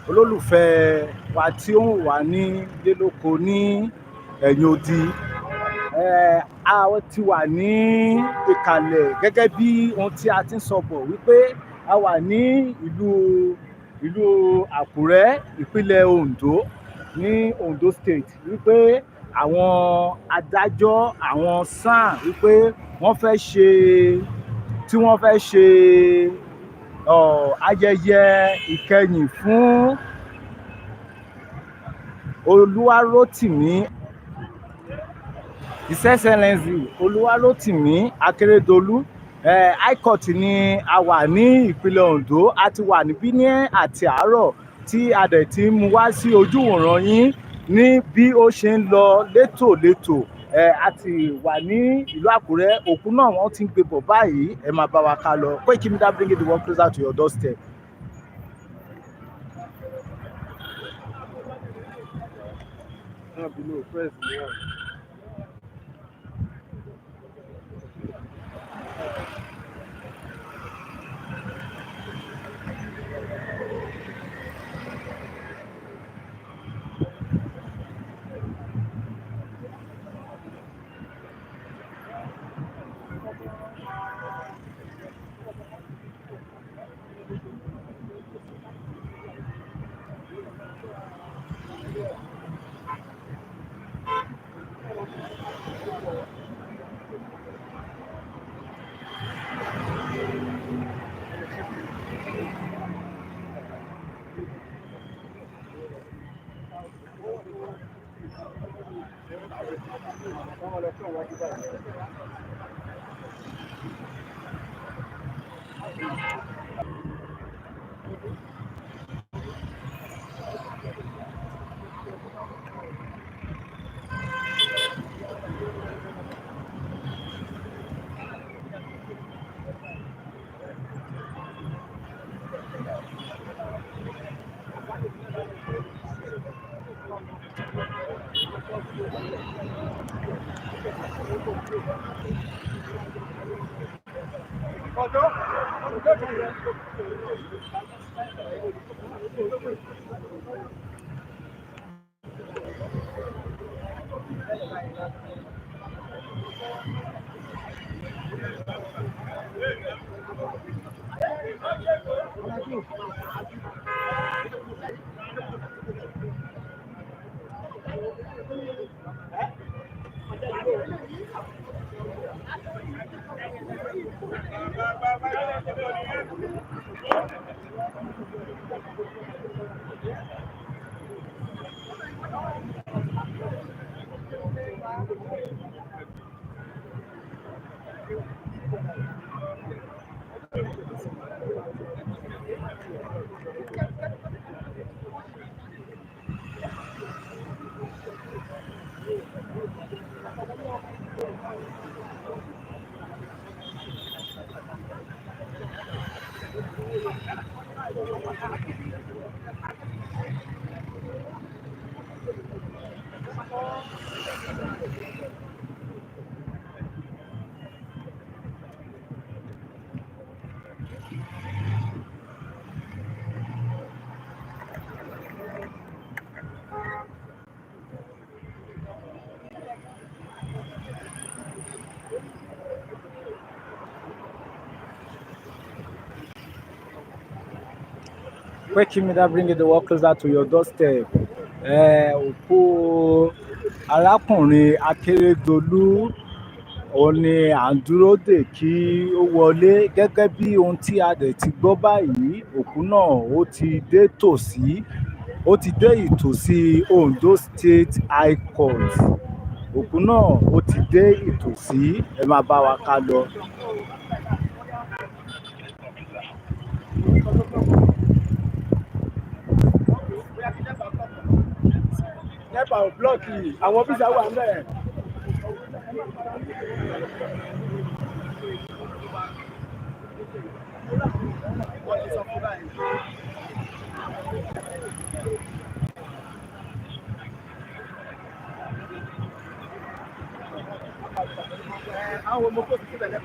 olólùfẹ́ wa tí ó ń wà ní lélóko ní ẹ̀yìn odi. A ti wà ní ìkàlẹ̀ gẹ́gẹ́ bí ohun tí a ti ń sọ bọ̀ wípé a wà ní ìlú Àkúrẹ́ ìpínlẹ̀ Ondo ní Ondo State, wípé àwọn adájọ́ àwọn SAN wípé wọ́n fẹ́ ṣe ayẹyẹ ìkẹyìn fún Oluwarotimi, His Excellency Oluwarotimi Akeredolu. High Court ni a wà ní ìpínlẹ̀ Ondo. A ti wà níbí ní àti àárọ̀ tí a dẹ̀ ti mú wá sí ojú ìwòran yín ní bí ó ṣe ń lọ létòlétò. A ti wà ní ìlú Àkúrẹ́, òkú náà wọ́n ti ń gbé bọ̀ báyìí. Ẹ máa bá wa ká lọ. Koikimedia bringing the world closer to your doorstep. Koikimedia bringing the world closer to your doorstep. Òkú arákùnrin Akeredolu òun ni à ń dúró dè kí ó wọlé. Gẹ́gẹ́ bí ohun tí a dẹ̀ ti gbọ́ báyìí, òkú náà ó ti dé ìtòsí Ondo State High Court. Òkú náà ó ti dé ìtòsí. Ẹ máa bá wa ká lọ. Nípa blọọkì àwọn bíjà wà ńlẹ̀. Àwọn ọmọ kò sí tẹ́lẹ̀.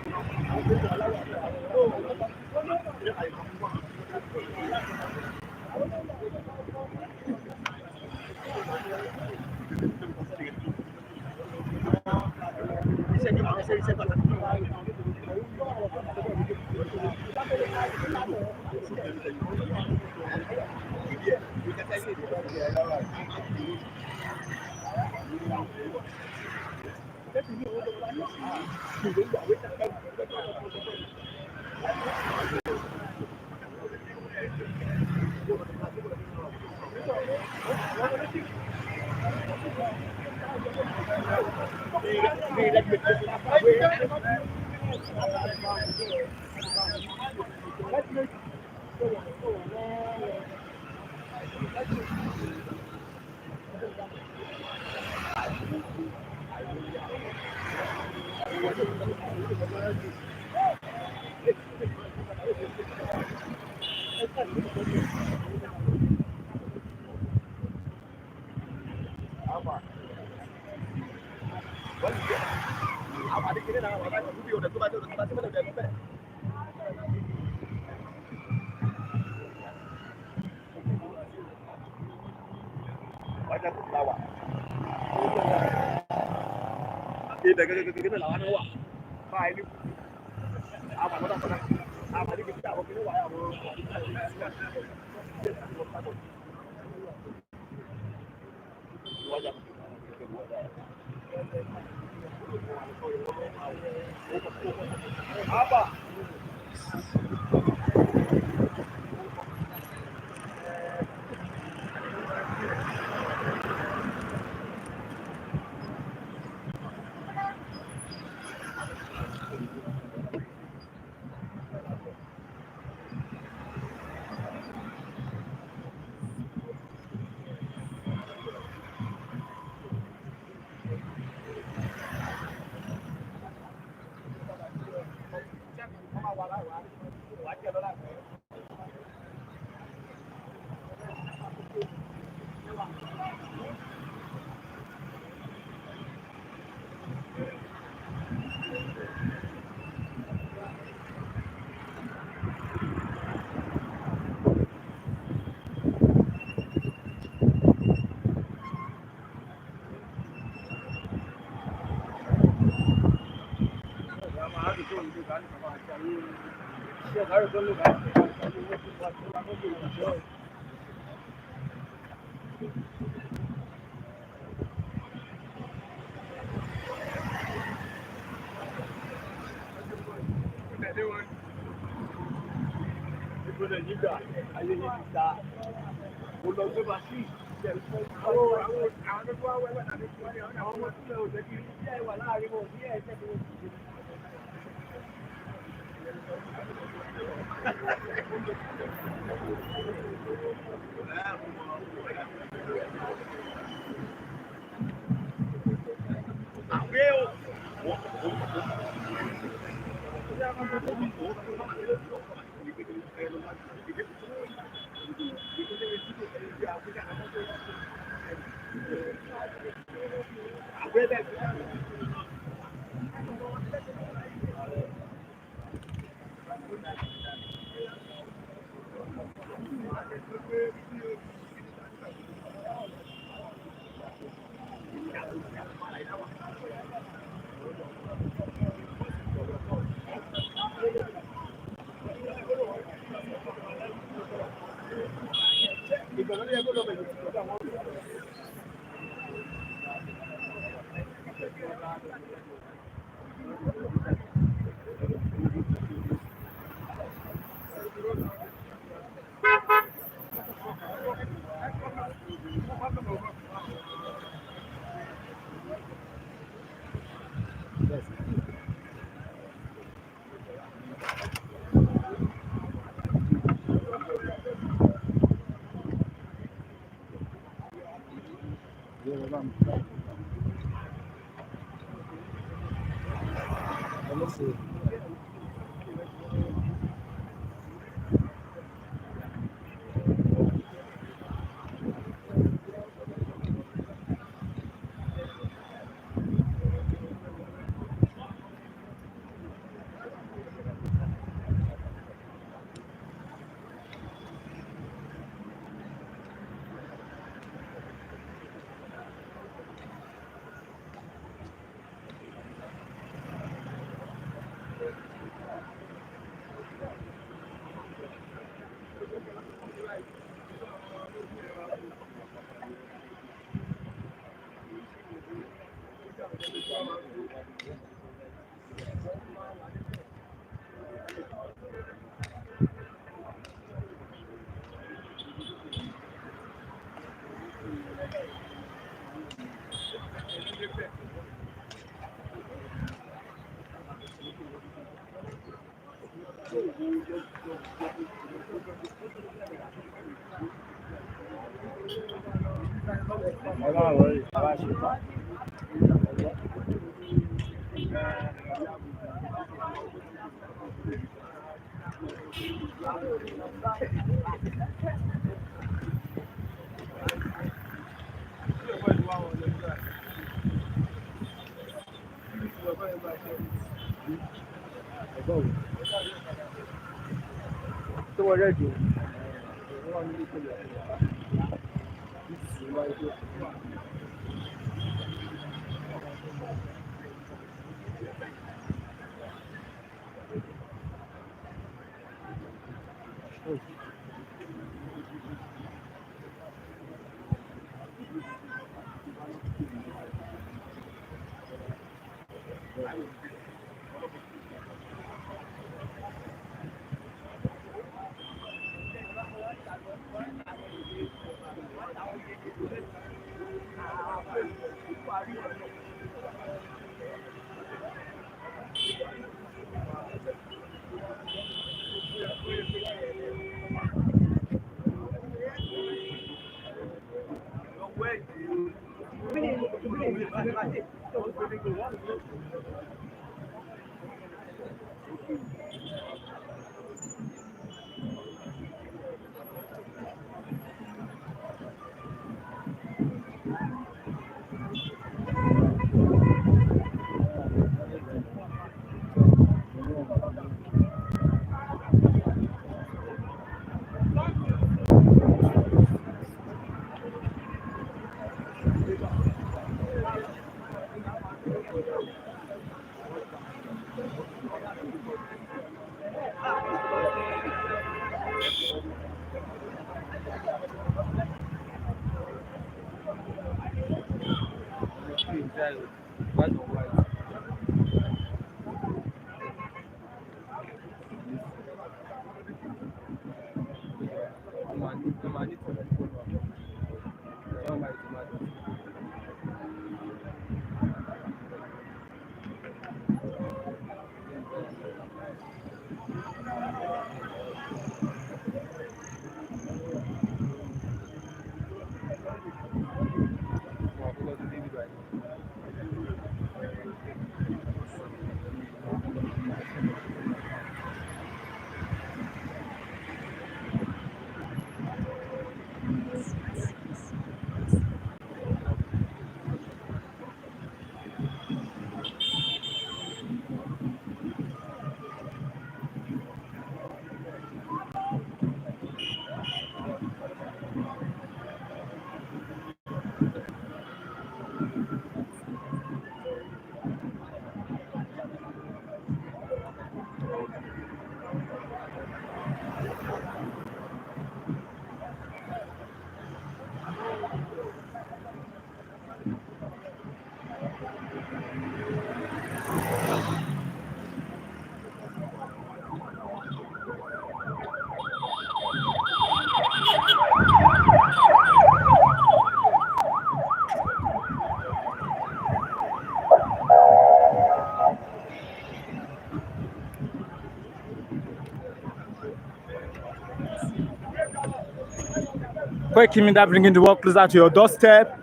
Koikimedia bringing the world closer to your doorstep.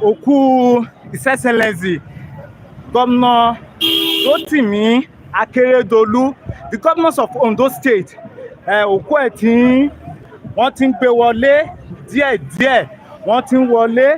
Òkú His Excellency Governor Rotimi Akeredolu, the governors of Ondo State. Òkú ẹ̀ tí wọ́n ti ń gbé wọlé díẹ̀díẹ̀, wọ́n ti ń wọlé.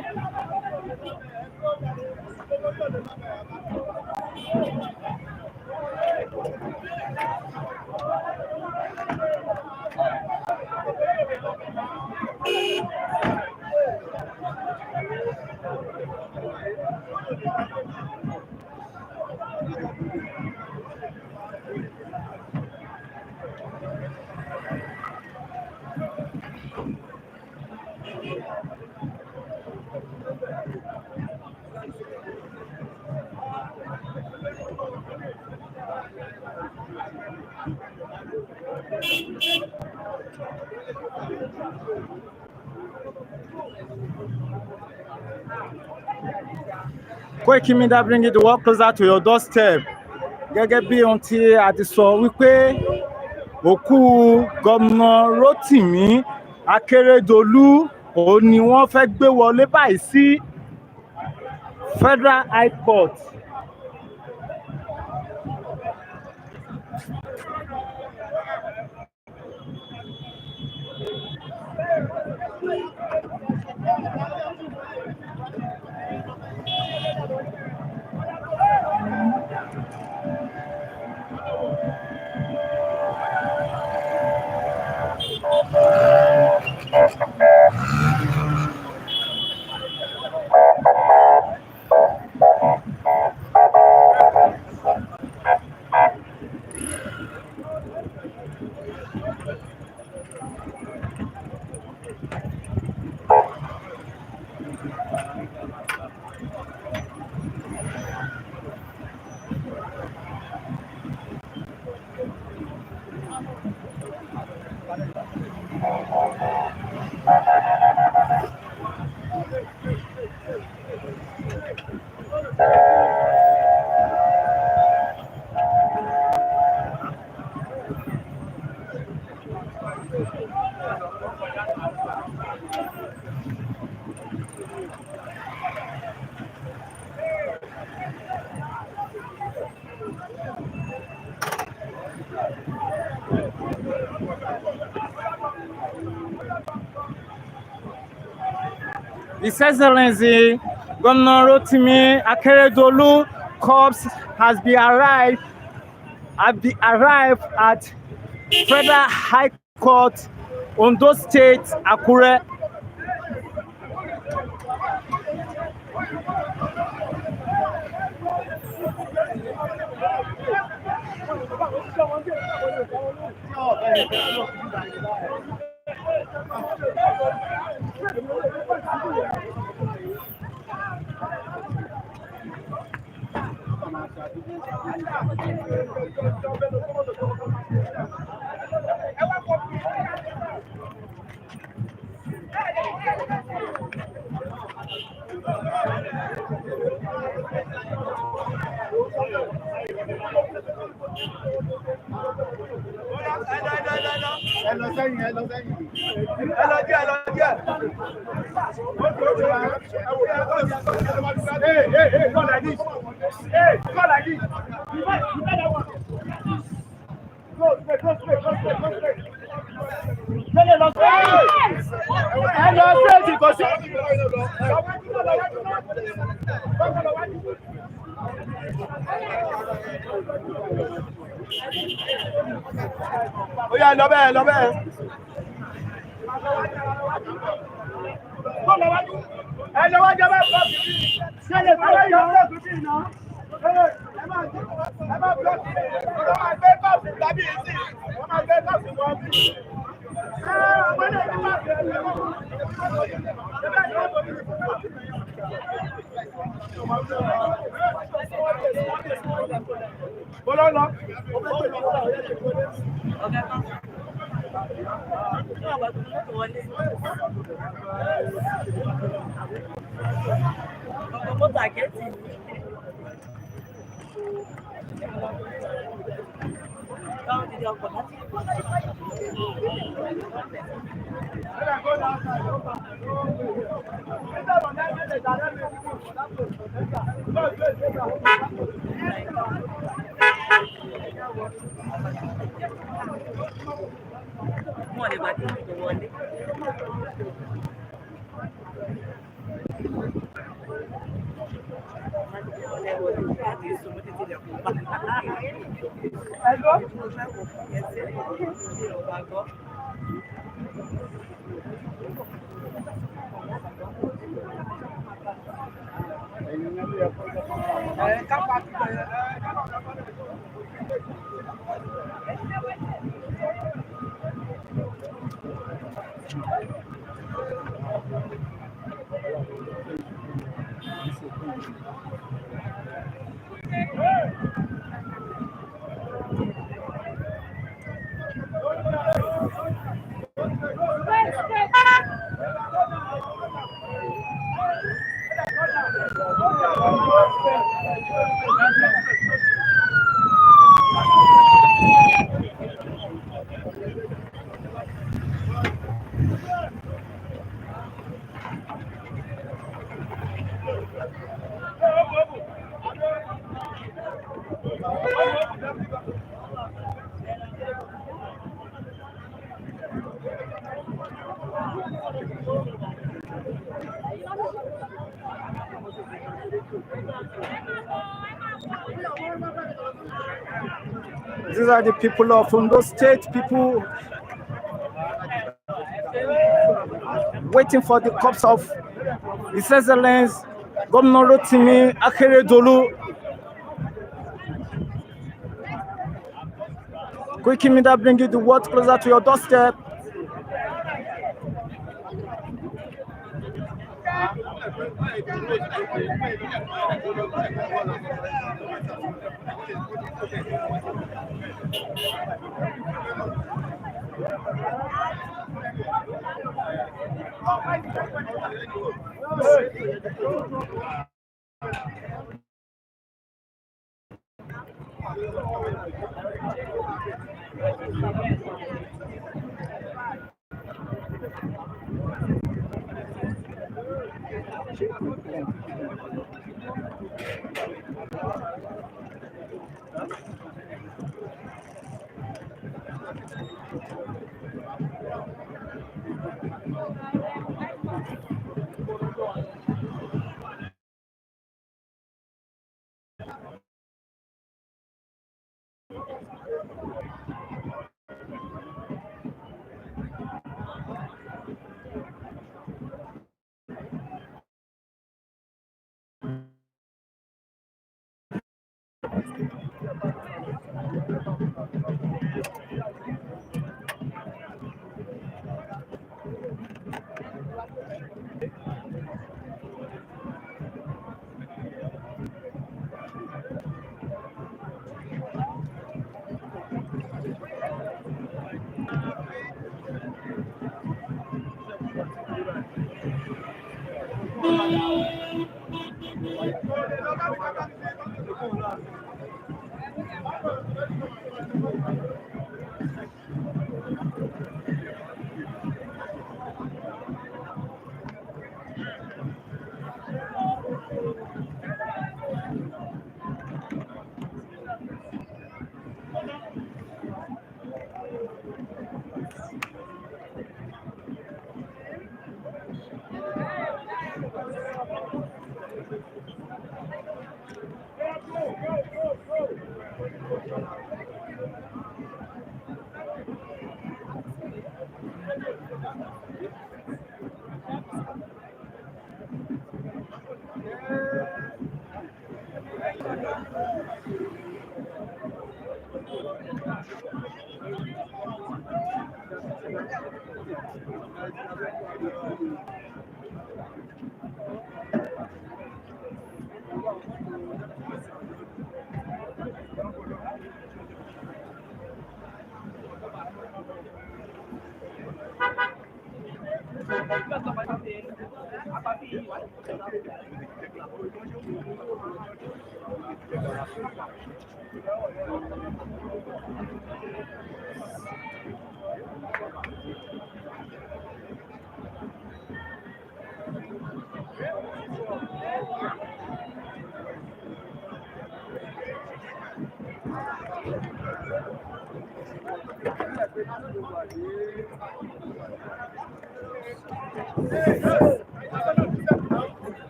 Koikimedia bringing the world closer to your doorstep. Gẹ́gẹ́ bí ohun tí a ti sọ wípé òkú gómìnà Rotimi Akeredolu òun ni wọ́n fẹ́ gbé wọlé báyìí sí Federal High Court. His Excellency Governor Rotimi Akeredolu corpse has arrived at Federal High Court, Ondo State, Akure. These are the people of Ondo State, people waiting for the corpse of His Excellency Governor Rotimi Akeredolu. Koikimedia bringing the world closer to your doorstep.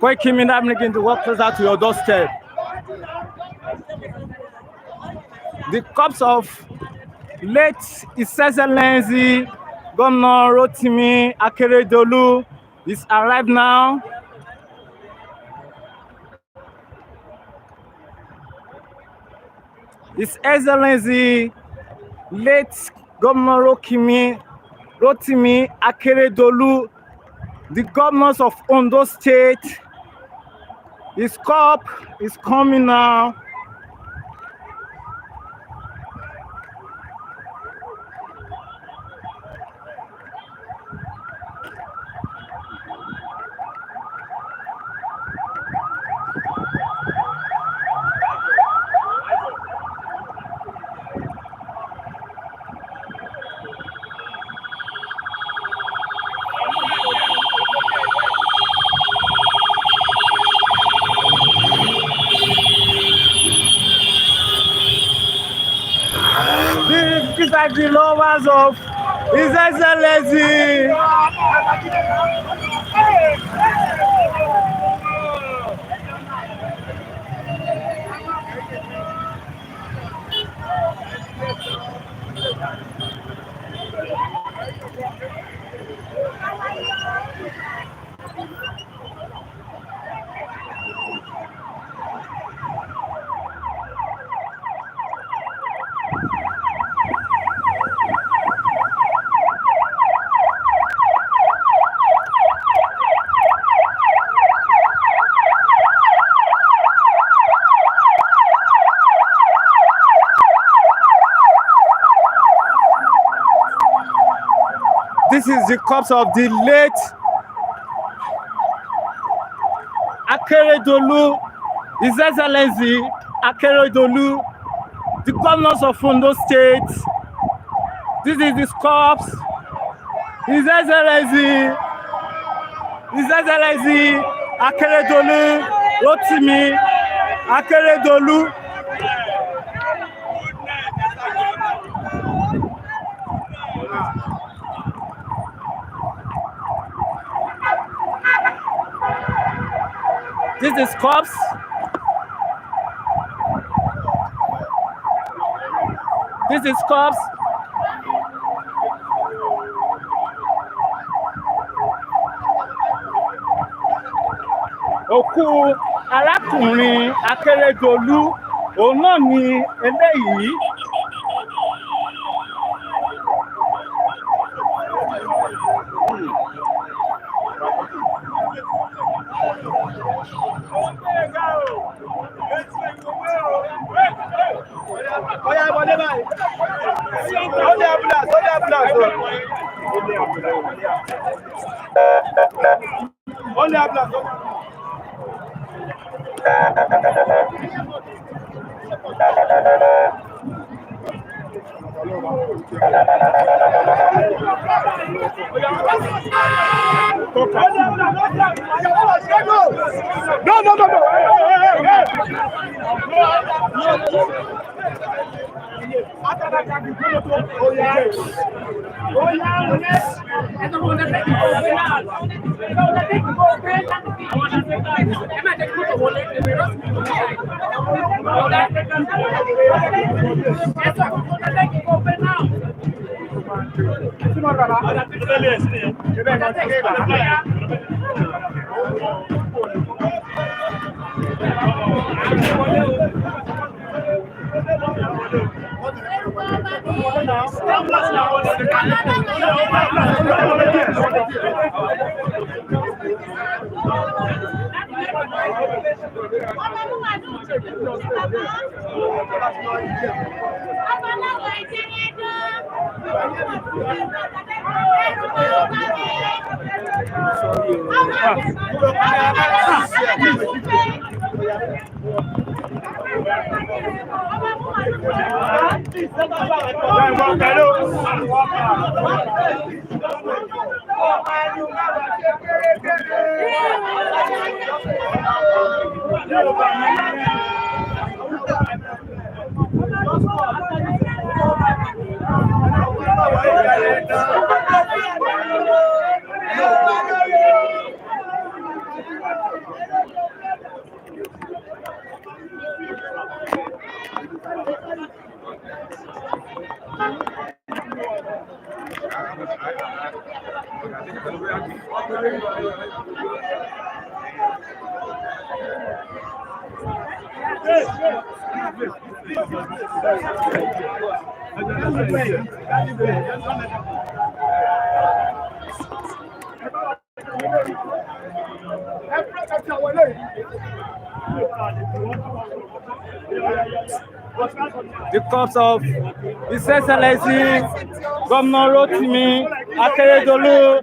Koikimedia bringing the world closer to your doorstep. The corpse of late His Excellency Governor Rotimi Akeredolu is arrived now. His Excellency late Governor Rotimi Akeredolu, the governors of Ondo State. His corpse is coming now. These are the lovers of His Excellency. This is the corpse of the late Akeredolu, His Excellency Akeredolu, the governors of Ondo State. This is his corpse. His Excellency Akeredolu Rotimi Akeredolu. This is corpse. This is corpse. Òkú arákùnrin Akeredolu, òun náà ni eléyìí. The corpse of His Excellency Governor Rotimi Akeredolu,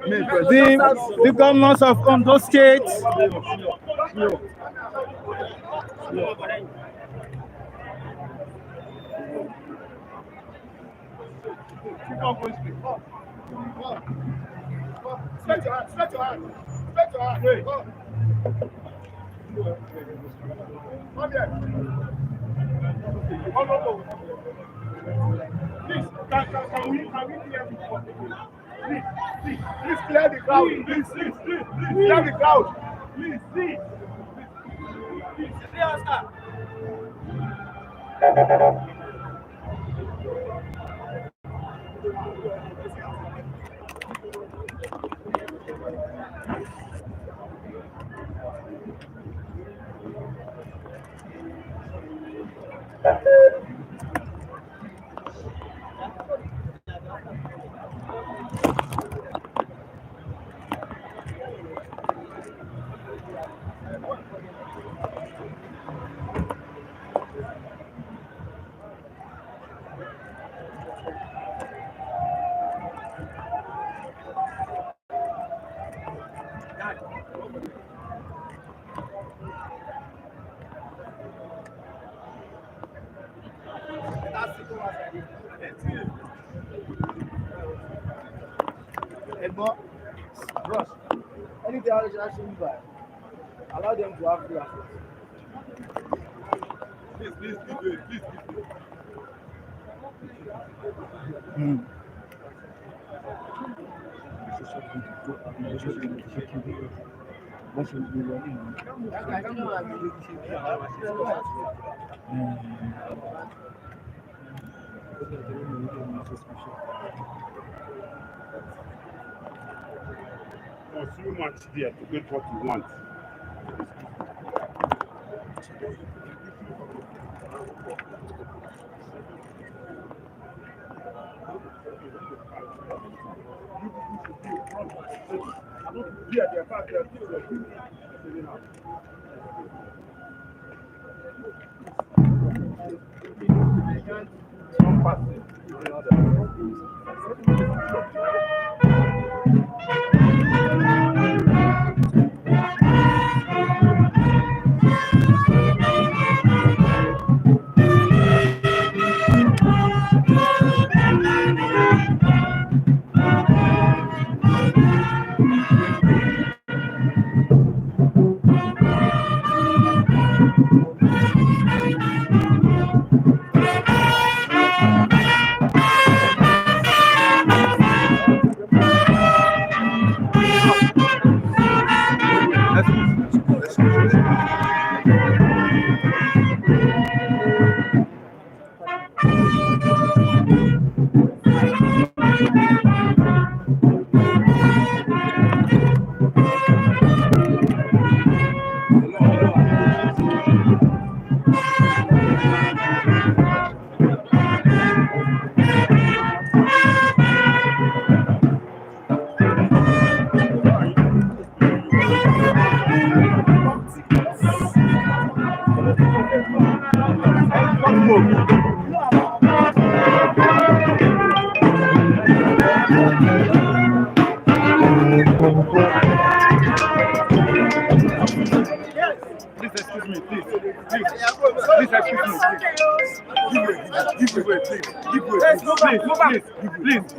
the governors of Ondo State. Stretch your hand, stretch your hand, stretch your hand. Come here. Please. Please clear the crowd. Please clear the crowd. Please. Bros, anything else actually buy, allow them to have free access. Please. So much there to get what you want.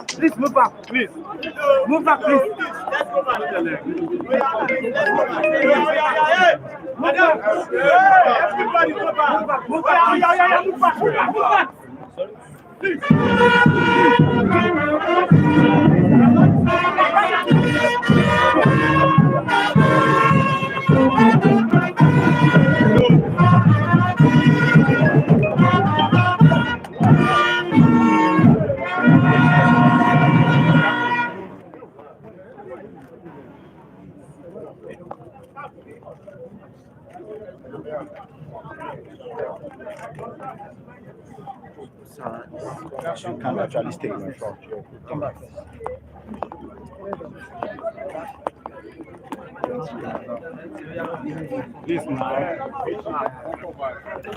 Please move back, please. Move back, please. Let's go back. Everybody go back. Move back. Move back. Please. You can actually stay in front. Come back. This now.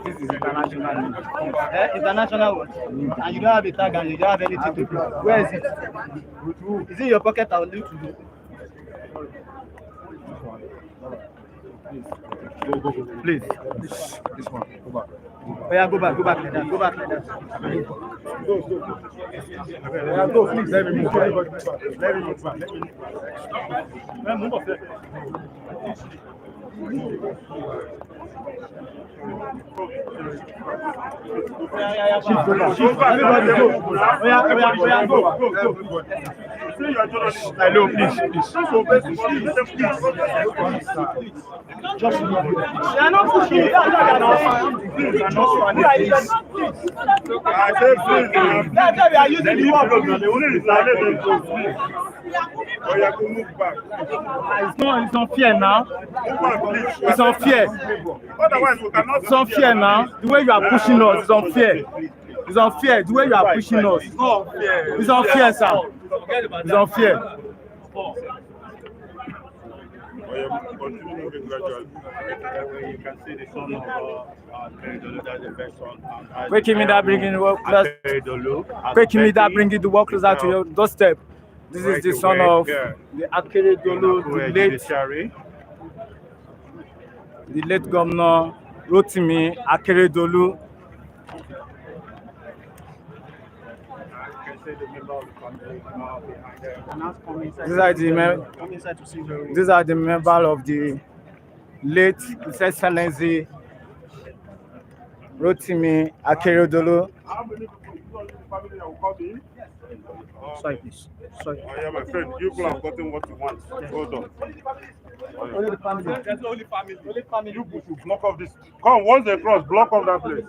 This is international. International what? And you don't have a tag and you don't have anything to prove. Where is it? Is it in your pocket or leave to do? Please. This one. Go back. Oh yeah, go back like that. Go back like that. Go, please. Let me move. Let me move back. Let me move. Move up there. Hello, please. Just they are not pushing. That's why we are using the word. It's unfair now. It's unfair. It's unfair now. The way you are pushing us is unfair. It's unfair. The way you are pushing us. It's unfair, sir. It's unfair. You can see the son of Akeredolu, that's the best son. Koikimedia bringing the work closer. Koikimedia bringing the work closer to your doorstep. This is the son of the Akeredolu, the late Governor Oluwarotimi Akeredolu. These are the members of the late His Excellency Oluwarotimi Akeredolu. How many people in the family that will come in? Sorry, please. Sorry. Yeah, my friend, you people have gotten what you want. Hold on. Only the family. There's only family. Only family. You people should block off this. Come, once they cross, block off that place.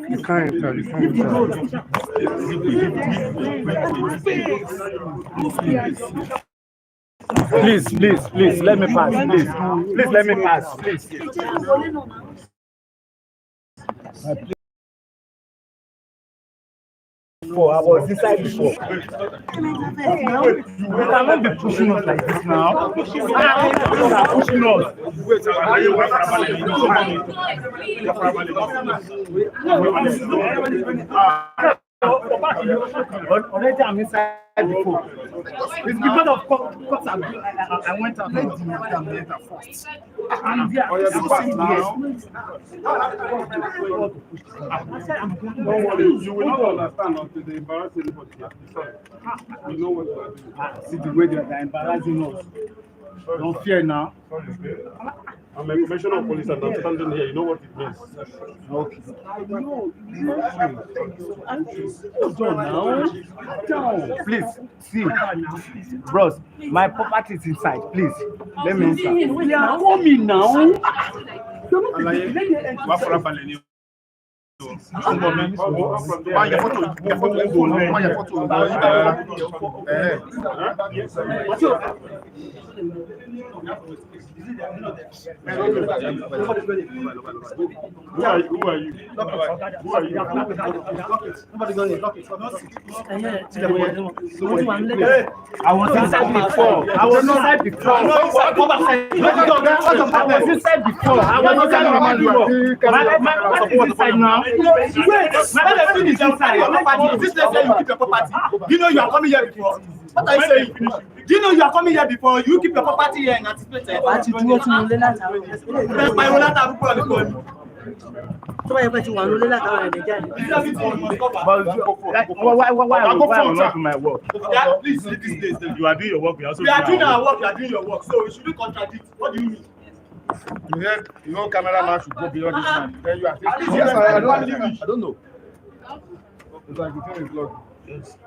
You can't enter. Please, let me pass. Please, let me pass. Please. Before, I was inside before. You cannot be pushing us like this now. You are pushing us. Already I'm inside before. It's because of course I went out and first. And they are Don't worry, you will not understand until they embarrass anybody. You know what to do. See the way they are embarrassing us. Don't fear now. I'm a commissioner of police and I'm standing here. You know what it means. Okay. Down. Please, see. Bros, my property is inside. Please, let me inside. They are coming now. Who are you? I was inside before. I was inside before. My property is inside now. Wait, my property is inside. This place where you keep your property. You know you are coming here before. What are you saying? Do you know you are coming here before? You keep your property here and anticipate it. Why? Not my work? Please leave this place. You are doing your work. We are doing our work. You are doing your work. So we shouldn't contradict. What do you mean? You know, cameraman should go beyond this man. Then you are Yes, I don't know. It's like the phone is locked. Yes.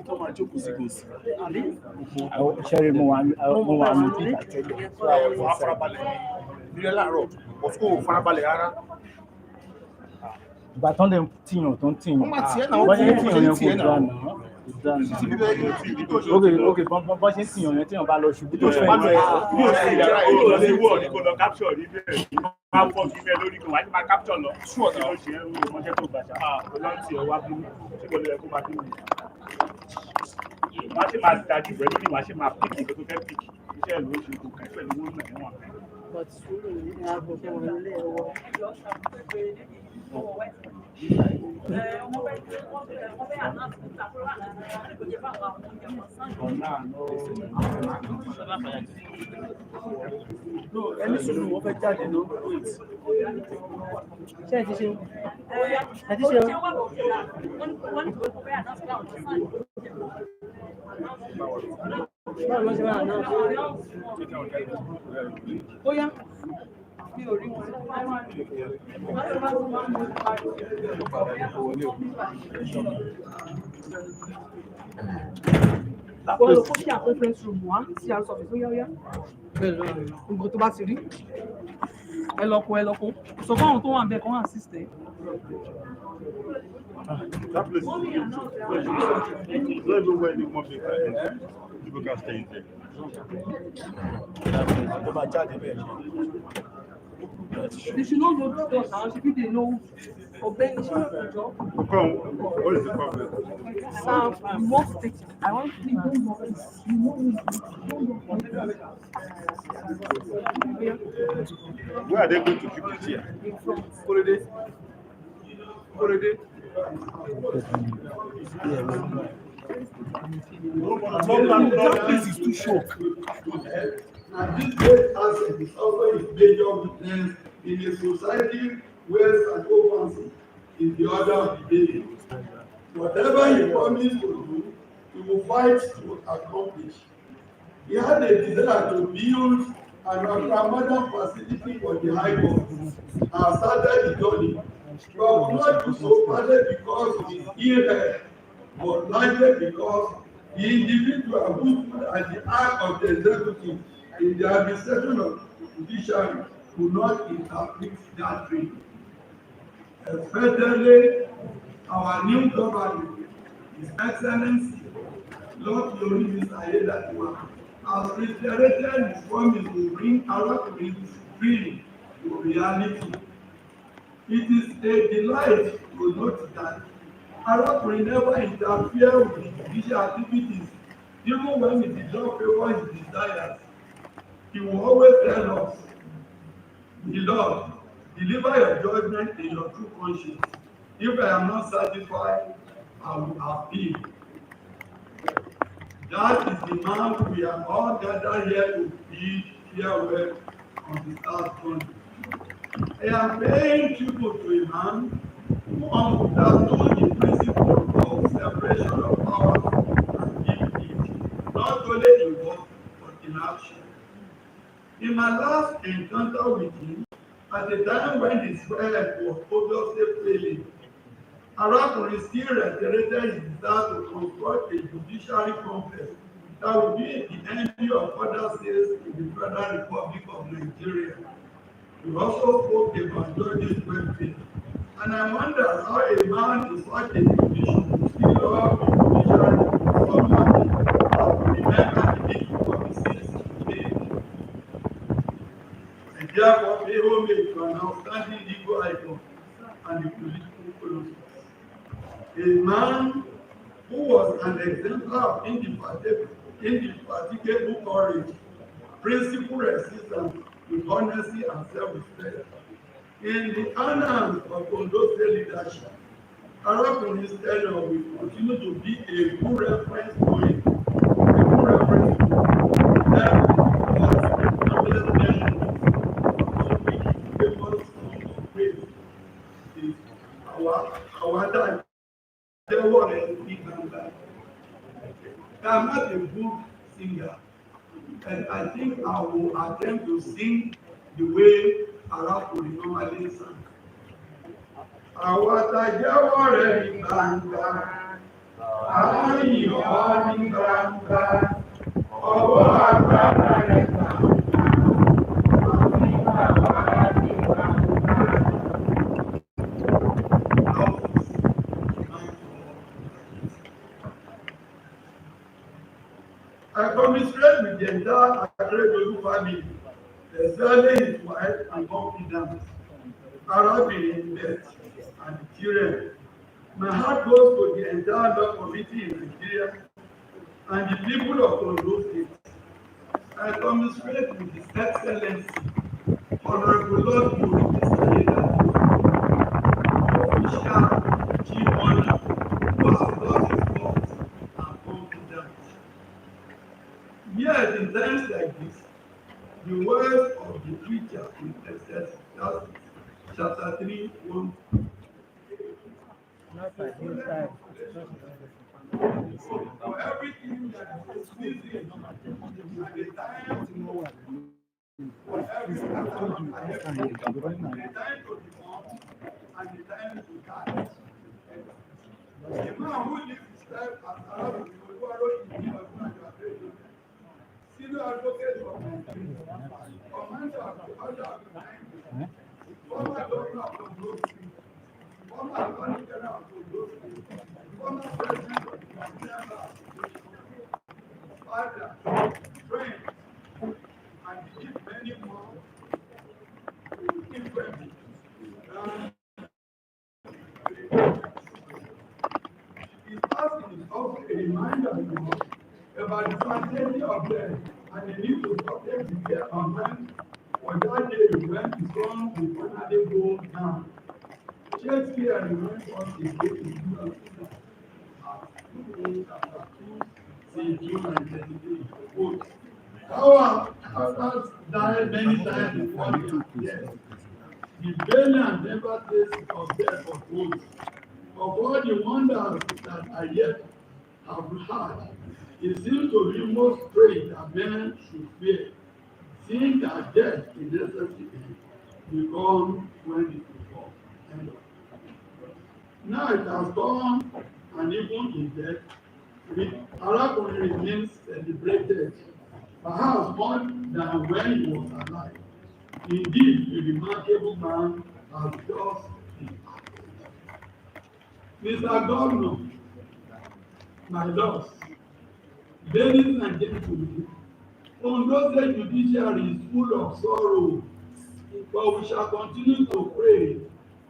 tó máa jókòó sí kò sí. Ṣẹ́rí mo wà ní ìgbà tẹ́lẹ̀. Wà á farabalẹ̀ nílẹ̀ láàárọ̀ ọ̀fọ̀ ò farabalẹ̀ rárá. Ìgbà tán lè tìyàn tó ń tìyàn. Wọ́n máa tiẹ̀ náà, Bọ́n ṣe ń tìyàn yẹn tiẹ̀ kò náà. dáná. Ok, bọ́n ṣe ń tìyàn yẹn tíyàn bá lọ ṣubú tó fẹ́ Bí o ṣe yàrá ìlú lọ sí wọ̀ ní kò lọ capture ní bẹ́ẹ̀ ni máa fọ́ sí bẹ́ẹ̀ lórí kan wájú máa capture lọ. Ṣùgbọ́n tí ó ṣe é ń mọ́ṣẹ́ tó gbàṣà. Ọlọ́run ti ọwá bí tí kò lè kó máa bí mi. Wọ́n ṣe máa dájú pẹ̀lú ní wọ́n ṣe máa píkì tó fẹ́ píkì. Iṣẹ́ ìlú oṣù kò kẹ́ pẹ̀lú owó náà níwọ̀n. Ẹni sùúrù wọ́n fẹ́ jáde ló. Ṣé ẹ ti ṣe? Ẹ ti ṣe o? Báwo ló ṣe máa náà? Ó yá. Mi ò rí wọn. Wọ́n lọ kó sí conference room wá sí àrùsọ̀ fún yáyá. Gbogbo tó bá ti rí. Ẹ lọ kó. Sọ fún àwọn tó wà ń bẹ̀ kán assist ẹ. That place is beautiful. It's not even where the public are. People can stay in there. Tó bá jáde bẹ́ẹ̀. They should not know this now. Should they know? Obey the job. Come, what is the problem? Sam, you want to take it. I want to take it. You know me. Where are they going to keep the chair? In front. Kórede. That place is too short. And this great asset is also a major weakness in a society where sacrifice is the order of the day. Whatever he promised to do, he will fight to accomplish. He had a desire to build an ultra-modern facility for the High Court and started the journey. But will not do so partly because he is ill, but largely because the individual who stood at the heart of the executive in the administration of the judiciary could not interpret that dream. Especially our new government, His Excellency, Lord Oluwarotimi Ayédàtiwa, has reiterated his promise to bring Akeredolu's dream to reality. It is a delight to note that Akeredolu never interfered with the judicial activities, even when it did not favor his desires. He will always tell us, Beloved, deliver your judgment in your true conscience. If I am not satisfied, I will appeal. That is the man we are all gathered here to bid farewell on this earth journey. I am paying tribute to a man who understood the principle of separation of powers and dignity, not only in word but in action. In my last encounter with him, at the time when his health was obviously failing, Akeredolu still reiterated his desire to construct a judiciary complex that would be the envy of other states in the Federal Republic of Nigeria. He also spoke about judges' welfare, and I wonder how a man in such a position would still love the judiciary so much as to remember the need for the citizens today. And therefore, pay homage to an outstanding legal icon and the political colossus. A man who was an exemplar of indefatigable courage, principled resistance with honesty and self-respect. In the annals of Ondo State leadership, Akeredolu's tenure will continue to be a good reference point. I'm not a good singer, and I think I will attempt to sing the way Akeredolu normally sang. Àwọn àtàjẹ́wọ́ rẹ̀ ní gbangba, Ayọ̀ ní gbangba, ọwọ́ agbára rẹ̀ gbà. I commiserate with the entire Akeredolu family, especially his wife and confidants, Arábìnrin Beth and the children. My heart goes to the entire law committee in Nigeria and the people of Ondo State. I commiserate with His Excellency, Honorable Lord official chief honor, who has lost his thoughts and confidence. Yet, in times like this, the words of the preacher in Exodus chapter 3, 1. For everything that is pleasing at the time, for everything the time to become and the time to die. The man who lives his life as Oluwarotimi senior advocate of Nigeria, commander of the order of the line, former governor of Ondo, former attorney general of Ondo, former president of the Nigerian Bar Association, father, friend, and did many more different his passing is also a reminder about the sanctity of death and the need to protect the care of man for that day when the sun will finally go down. Shakespeare reminds us in Koikimedia chapter 2, St. John and 23, quote, "Our fathers died many times before their death. The valiant never taste of death of old. Of all the wonders that I yet have heard, it seems to be most strange that men should fear, seeing that death is necessary become when it will come." Now it has come, and even in death, Arákùnrin remains celebrated, perhaps more than when he was alive. Indeed, a remarkable man has just been acted. Mr. Governor, my lords, ladies and gentlemen, Ondo State Judiciary is full of sorrow, but we shall continue to pray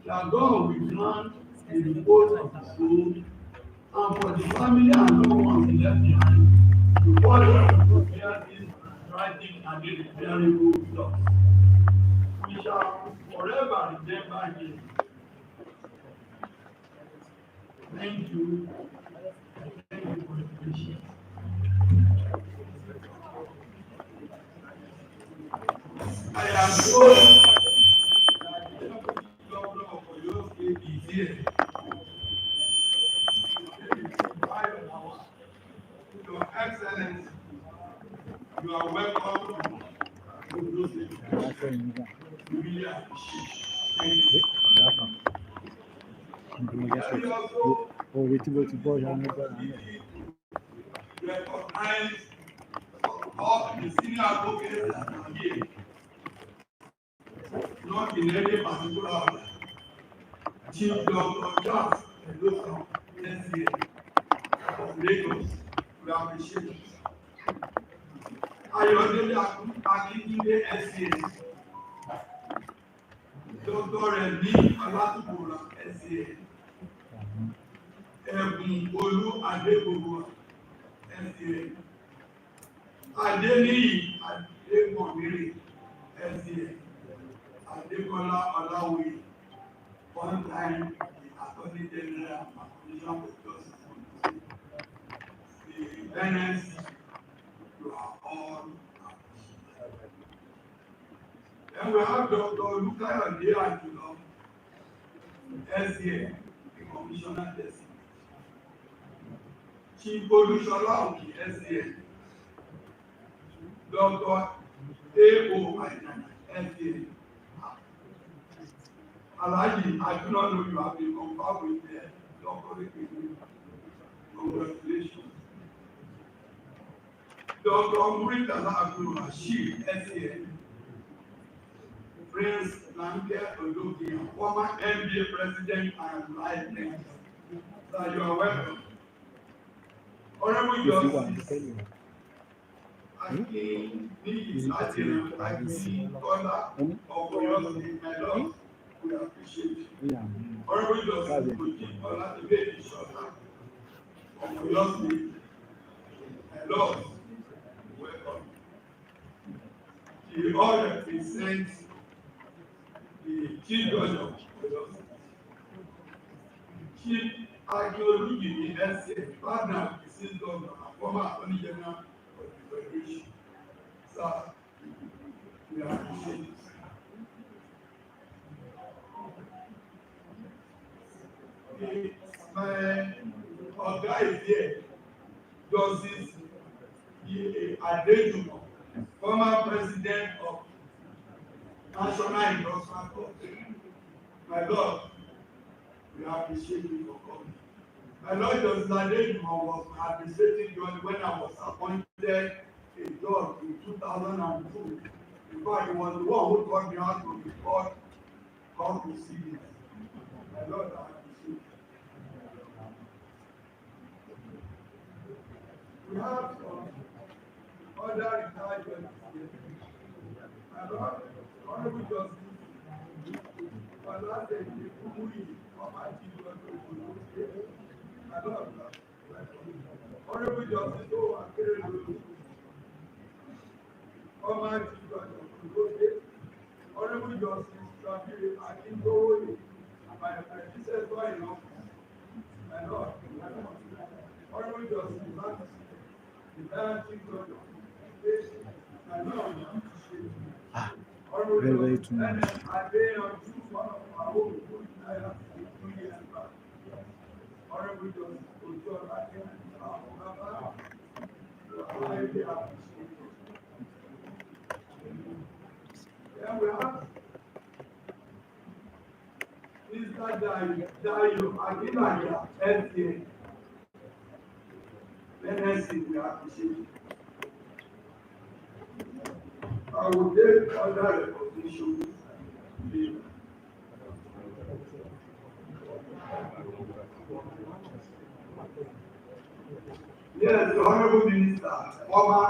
that God will grant the repose of the soul, and for the family and loved ones left behind, to follow to prepare this tragic and irreparable loss. We shall forever remember him. Thank you. Thank you for your patience. I am told that the deputy governor of Oyo State is here. Your Excellency, you are welcome to Ondo State. We really appreciate it. Thank you. Recognize all the senior advocates that are here, not in any particular order. Chief Dr. Charles Edosan, SCA of Lagos, we appreciate it. Ayọ̀délé Akíndélé, SCA. Dr. Remi Alátúbọ̀rà, SCA. Ẹ̀bùn Olú Adégbòho, SCA. Adéníyì Adégbòmírè, SCA. Adékọ́lá Ọláwuyì, one time the Attorney General and Commission for Justice. The NSC, you are all appreciated. Then we have Dr. Olukayode Ajulo, SCA, the Commissioner Designate. Chief Olúṣọlá Òkè, SCA. Dr. A.O. Àìdànà, SCA. Alhaji, I do not know you have been confirmed with the Dr. Congratulations. Dr. Muritala Abdul-Rashid, SCN, Prince Lanka Ologi, former NBA president and life mentor. So you are welcome. Honorable Justice Akeredolu Kola of Oyo State, my lord, we appreciate you. Honorable Justice Kola Ibedi Shota of Oyo State, my lord, welcome. He all represents the Chief Judge of Oyo State. Chief Akeredolu in the SCA, partner, deceased governor, and former Attorney General of the Federation. Sir, we appreciate it. My Oga is here, Justice Akeredolu, former president of National Industrial Court. My Lord, we appreciate you for coming. My Lord, Justice Akeredolu was my administrative judge when I was appointed a judge in 2002. In fact, he was the one who taught me how to record court proceedings. My Lord, I appreciate you. We have some other retired judges here. My Lord, Honorable Justice, my Lord, the Kumuyi of my Chief Judge of Ondo State. My Lord, Honorable Justice Akeredolu, former Chief Judge of Ondo State. Honorable Justice Akeredolu, my predecessor in office. My Lord, Honorable Justice the Chief Judge of Ondo State. My Lord, Very too much. I pay on one of our own 2 years back. Honorable Justice Ojo Akin, I highly appreciate it. Then we have Mr. Dayo Akinaya, FA. NSC, we appreciate it. I will take other recognition. Yes, the Honorable Minister, former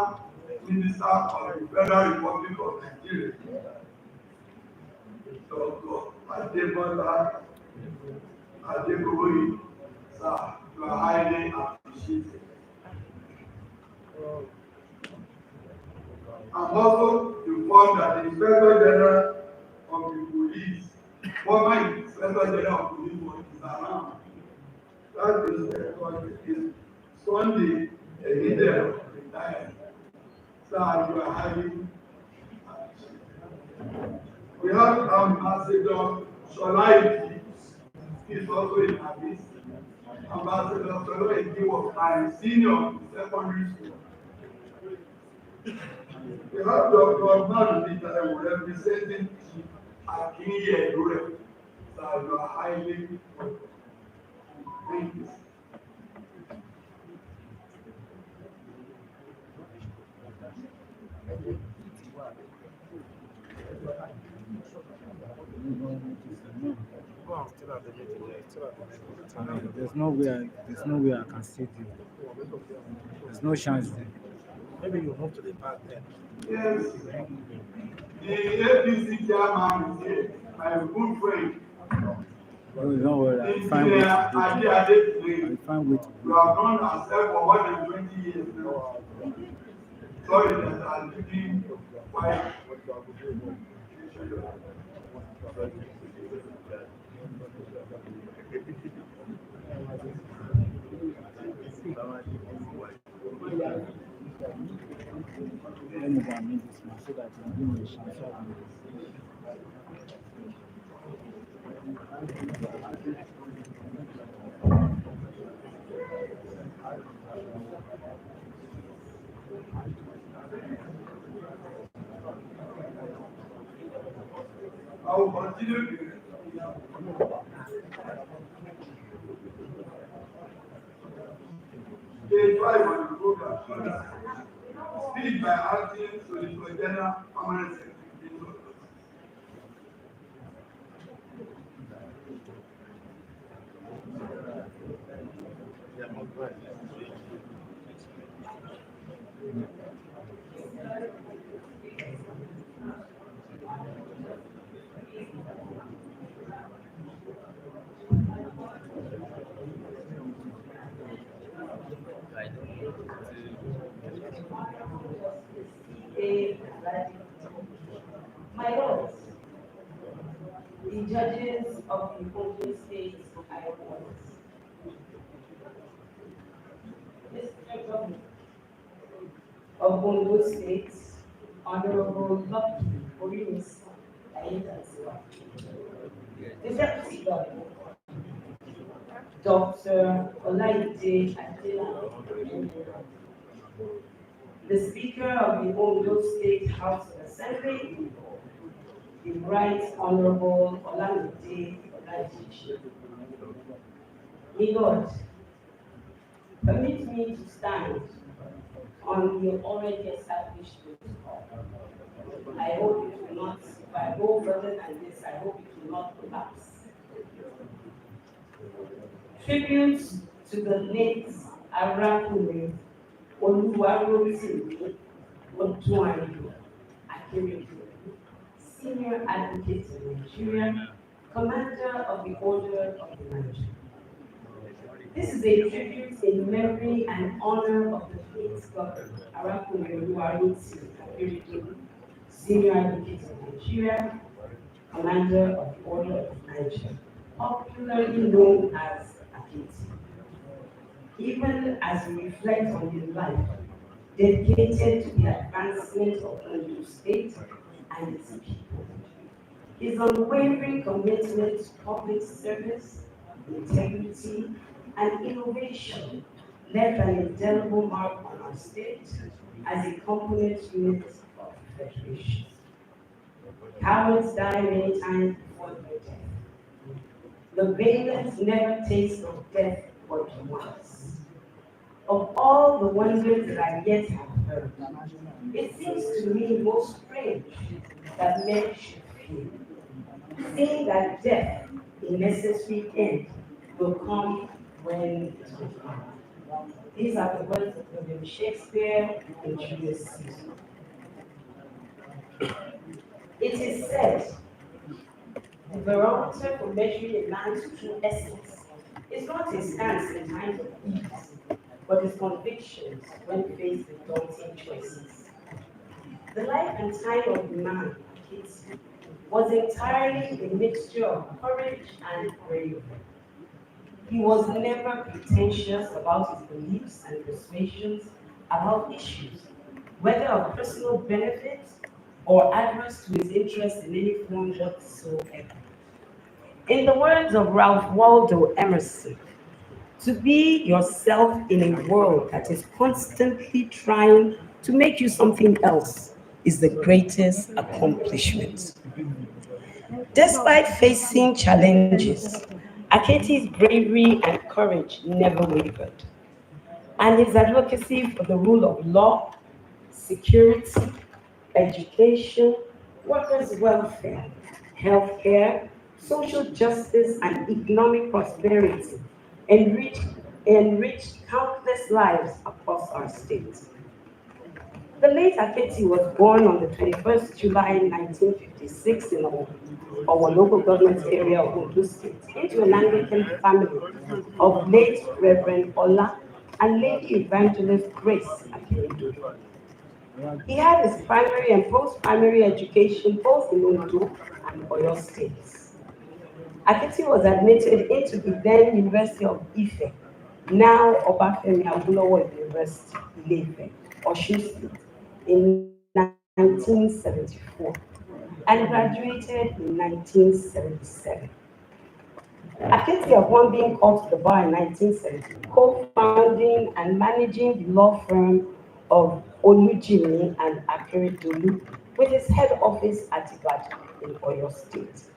Minister of the Federal Republic of Nigeria, Dr. Ademola Adegoyi, sir, you are highly appreciated. I'm also informed that the Inspector General of the Police, former Inspector General of Police, is around. That is Sunday, a leader retired. So you are highly appreciated. We have Ambassador Sholaiki, he is also in Addis. Ambassador Sholaiki was my senior in secondary school. We have Dr. Marubita representing Akeredolu. So you are highly welcome. Thank you. There's no way I can sit you. There's no chance there. Maybe you move to the back then. Yes, the APC chairman is here, my good friend. Don't worry, I'll find You way have known ourselves for more than 20 years now. Sorry that I'm looking quiet. Let me go and make this one so that you give me a chance. I will continue. They thrive on the program. Speed by acting to the general permanent secretary. My lords, the judges of the Ondo State High Court, Mr. Governor of Ondo State, Honorable Lucky Orimis, the Deputy Governor, Dr. Olayomiki Koiki, the Speaker of the Ondo State House of Assembly, the Right Honorable Olamide Olajishi. My Lord, permit me to stand on the already established protocol. I hope it will not, if I go further than this, I hope it will not collapse. Tribute to the late Arakunle Oluwarotimi Akeredolu, Senior Advocate in Nigeria, Commander of the Order of the Niger. This is a tribute in memory and honor of the late Governor Arakunle Oluwarotimi Akeredolu, Senior Advocate in Nigeria, Commander of the Order of Niger, popularly known as Aketi. Even as we reflect on his life, dedicated to the advancement of Ondo State and its people, his unwavering commitment to public service, integrity, and innovation left an indelible mark on our state as a component unit of the Federation. Cowards die many times before their death. The valiant never taste of death but once. Of all the wonders that I yet have heard, it seems to me most strange that men should fear, seeing that death, a necessary end, will come when it will come. These are the words of William Shakespeare and Julius Caesar. It is said, the barometer for measuring a man's true essence is not his stance in times of ease, but his convictions when faced with daunting choices. The life and time of the man, Aketi, was entirely a mixture of courage and bravery. He was never pretentious about his beliefs and persuasions about issues, whether of personal benefit or adverse to his interest in any form whatsoever. In the words of Ralph Waldo Emerson, to be yourself in a world that is constantly trying to make you something else is the greatest accomplishment. Despite facing challenges, Aketi's bravery and courage never wavered, and his advocacy for the rule of law, security, education, workers' welfare, healthcare, social justice, and economic prosperity enriched countless lives across our state. The late Aketi was born on the 21st July 1956 in our local government area of Ondo State into an Anglican family of late Reverend Ola and Lady Evangelist Grace Akeredolu. He had his primary and post-primary education both in Ondo and Oyo states. Aketi was admitted into the then University of Ife, now Obafemi Awolowo University, Ile-Ife, Osun State, in 1974 and graduated in 1977. Aketi, upon being called to the bar in 1970, co-founding and managing the law firm of Oluwarotimi and Akeredolu with his head office at Ibadan in Oyo State.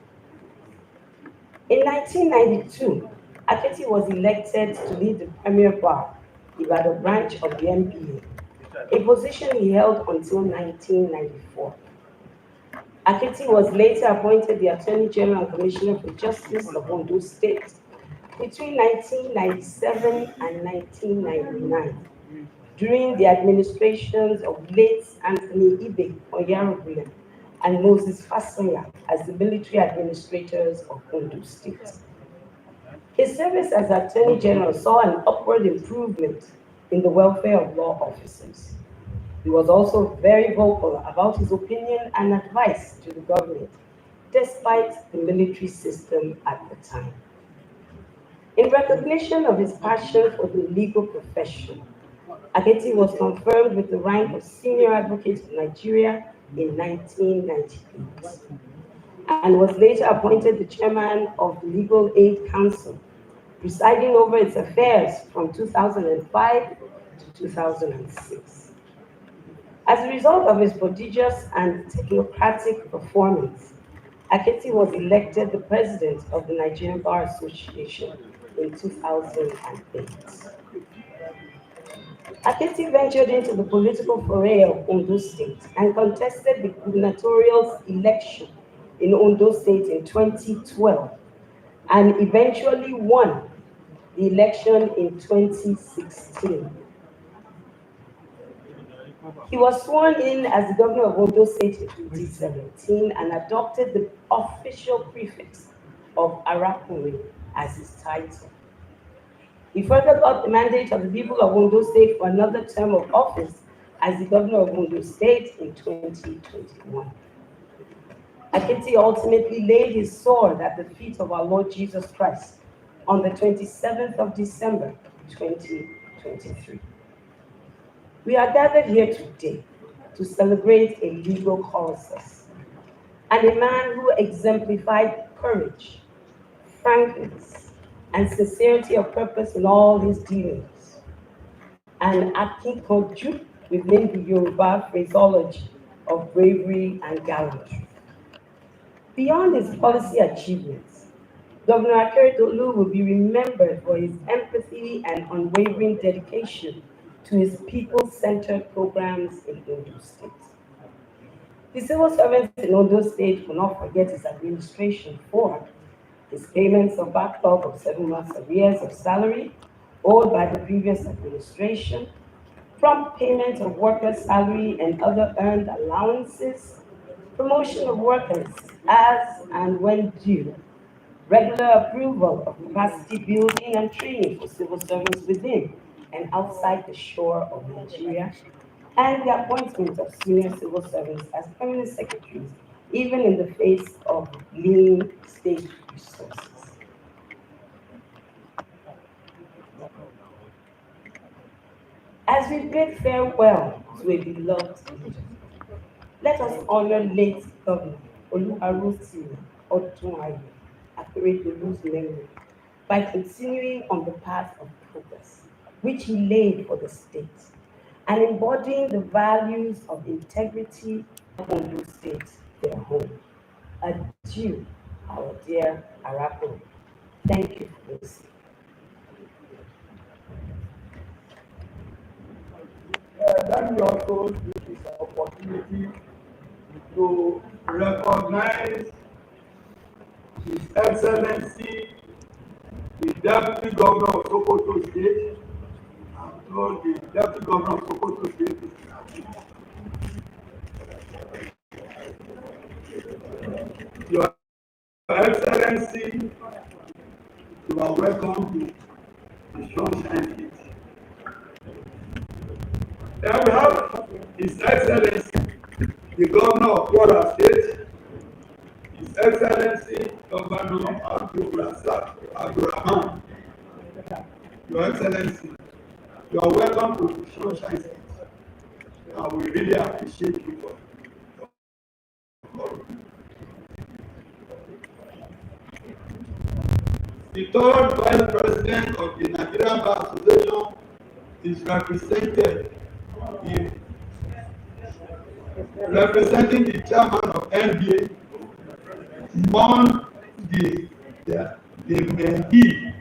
In 1992, Aketi was elected to lead the Premier Bar Ibadan branch of the MPA, a position he held until 1994. Aketi was later appointed the Attorney General and Commissioner for Justice of Ondo State between 1997 and 1999, during the administrations of late Anthony Ibe Oyarubulen and Moses Fasoya as the military administrators of Ondo State. His service as Attorney General saw an upward improvement in the welfare of law officers. He was also very vocal about his opinion and advice to the government, despite the military system at the time. In recognition of his passion for the legal profession, Aketi was confirmed with the rank of Senior Advocate of Nigeria in 1998 and was later appointed the chairman of the Legal Aid Council, presiding over its affairs from 2005 to 2006. As a result of his prodigious and technocratic performance, Aketi was elected the president of the Nigerian Bar Association in 2008. Aketi ventured into the political foray of Ondo State and contested the gubernatorial election in Ondo State in 2012 and eventually won the election in 2016. He was sworn in as the governor of Ondo State in 2017 and adopted the official prefix of OLAKUNLE as his title. He further got the mandate of the people of Ondo State for another term of office as the governor of Ondo State in 2021. Aketi ultimately laid his sword at the feet of our Lord Jesus Christ on the 27th of December, 2023. We are gathered here today to celebrate a legal causus and a man who exemplified courage, frankness, and sincerity of purpose in all his dealings. An akinkanju within the Yoruba phraseology of bravery and gallantry. Beyond his policy achievements, Governor Akeredolu will be remembered for his empathy and unwavering dedication to his people-centered programs in Ondo State. The civil servants in Ondo State will not forget his administration for his payments of backlog of 7 months arrears of salary owed by the previous administration, prompt payment of workers' salary and other earned allowances, promotion of workers as and when due, regular approval of capacity building and training for civil servants within and outside the shore of Nigeria, and the appointment of senior civil servants as permanent secretaries, even in the face of lean state resources. As we bid farewell to a beloved leader, let us honor late Governor Oluwarotimi Akeredolu's memory by continuing on the path of progress, which he laid for the state, and embodying the values of integrity of Ondo State, their home. Adieu, our dear Arapo. Thank you for listening. Let me also use this opportunity to recognize His Excellency, the Deputy Governor of Sokoto State. I'm told the Deputy Governor of Sokoto State is Your Excellency, you are welcome to the Sunshine State. Then we have His Excellency, the Governor of Kwara State, His Excellency, Governor Abdulrahman. Your Excellency, you are welcome to the Sunshine State. And we really appreciate you for the third Vice President of the Nigerian Bar Association is represented in representing the chairman of NBA, the Mendy.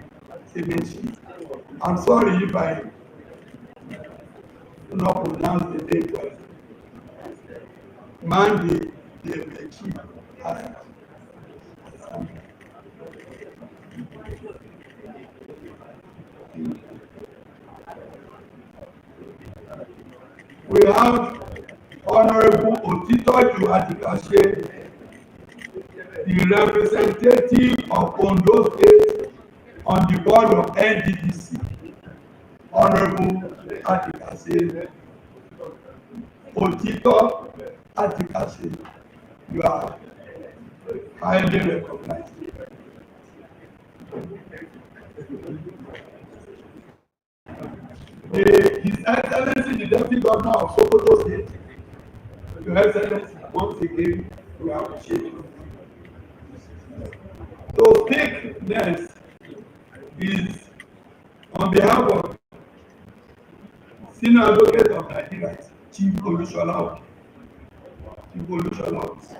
I'm sorry if I not pronounce the name well. Man, the chief. We have Honorable Otitoju Adikase, the representative of Ondo State on the board of NDDC. Honorable Adikase, Otito Adikase, you are highly recognized. His Excellency, the Deputy Governor of Sokoto State, Your Excellency, once again, we appreciate you. To speak next is on behalf of Senior Advocate of Nigeria, Chief Oluwarotimi. Chief Oluwarotimi.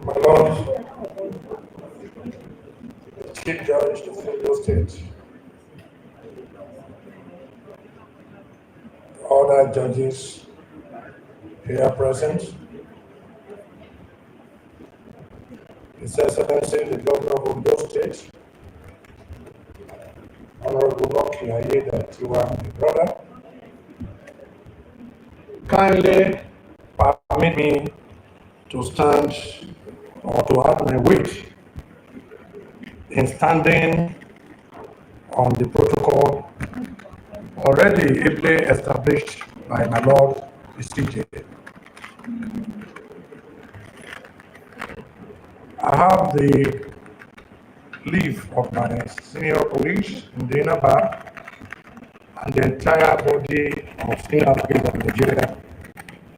My Lord, Chief Judge of Ondo State, other judges here present, His Excellency the Governor of Ondo State, Honorable Lucky Ayeda Tiwa, my brother, kindly permit me to stand or to have my weight in standing on the protocol already ably established by my Lord the CJ. I have the leave of my senior police in the inner bar and the entire body of senior police of Nigeria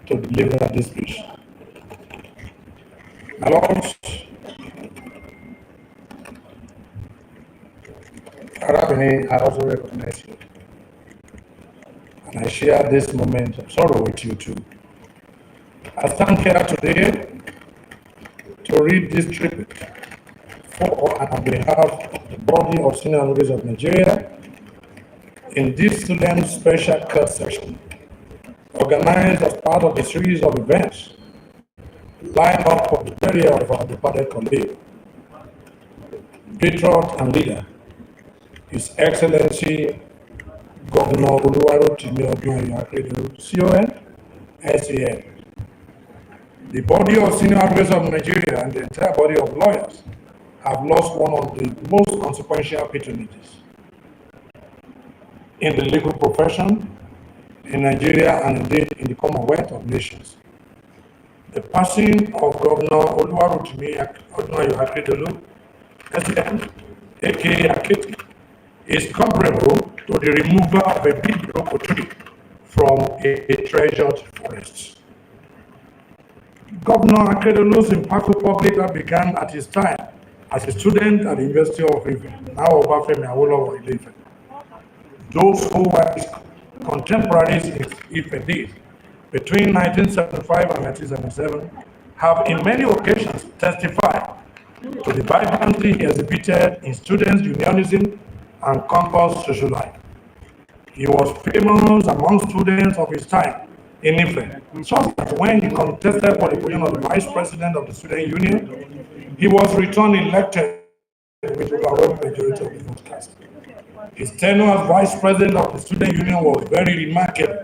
to deliver this speech. My Lords, I also recognize you. And I share this moment of sorrow with you too. I stand here today to read this tribute for and on behalf of the body of senior police of Nigeria in this solemn special court session, organized as part of a series of events lined up for the burial of our departed colleague, patriot and leader, His Excellency Governor Oluwarotimi Akeredolu, CON, SAN. The body of senior advisors of Nigeria and the entire body of lawyers have lost one of the most consequential patronages in the legal profession in Nigeria and indeed in the Commonwealth of Nations. The passing of Governor Oluwarotimi Akeredolu, SAN, aka Aketi, is comparable to the removal of a big roko tree from a treasured forest. Governor Akeredolu's impactful public life began at his time as a student at the University of Ife, now Obafemi Awolowo Ile-Ife. Those who were his contemporaries in Ife days between 1975 and 1977 have in many occasions testified to the vibrancy he exhibited in students' unionism and campus social life. He was famous among students of his time in Ife, so that when he contested for the position of the vice president of the student union, he was returned elected with overwhelming majority of the vote cast. His tenure as vice president of the student union was very remarkable.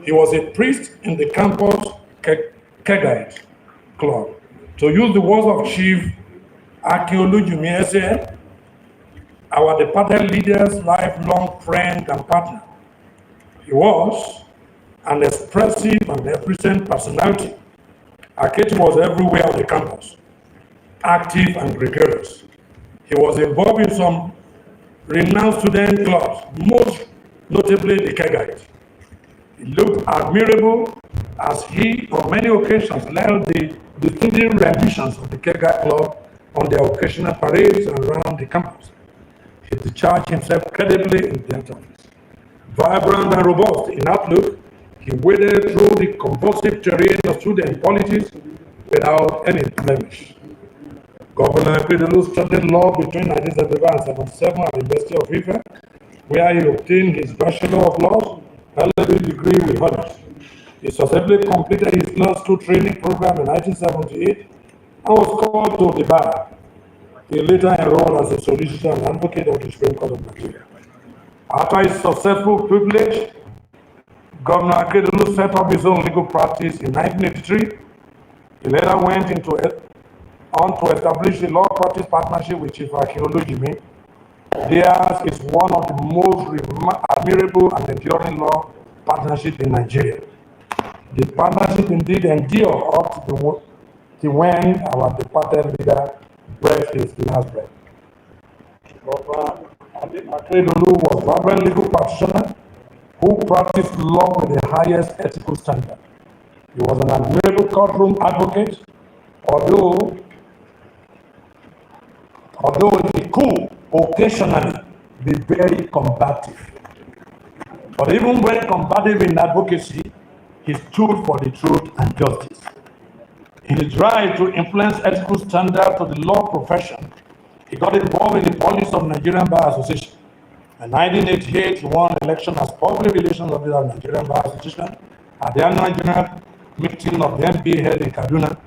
He was a priest in the campus Kegite club. To use the words of Chief Akeredolu, our departed leader's lifelong friend and partner. He was an expressive and effervescent personality. Aketi was everywhere on the campus, active and gregarious. He was involved in some renowned student clubs, most notably the Kegite. It looked admirable as he, on many occasions, led the distinguished renditions of the Kegite club on their occasional parades around the campus. He discharged himself credibly in the office. Vibrant and robust in outlook, he waded through the convulsive terrain of student politics without any blemish. Governor Akeredolu studied law between 1975 and 1977 at the University of Ife, where he obtained his Bachelor of Laws, LLB degree with honors. He successfully completed his Class 2 training program in 1978 and was called to the bar. He later enrolled as a solicitor and advocate of the Supreme Court of Nigeria. After his successful privilege, Governor Akeredolu set up his own legal practice in 1983. He later went on to establish a law practice partnership with Chief Oluwarotimi. Theirs is one of the most admirable and enduring law partnerships in Nigeria. The partnership indeed endured up to when our departed leader breathed his last breath. Akeredolu was a vibrant legal practitioner who practiced law with the highest ethical standard. He was an admirable courtroom advocate, although he could occasionally be very combative. But even when combative in advocacy, he stood for the truth and justice. In his drive to influence ethical standards of the law profession, he got involved in the policy of Nigerian Bar Association. In 1988, he won election as public relations officer of Nigerian Bar Association at the annual general meeting of the NBA held in Kaduna.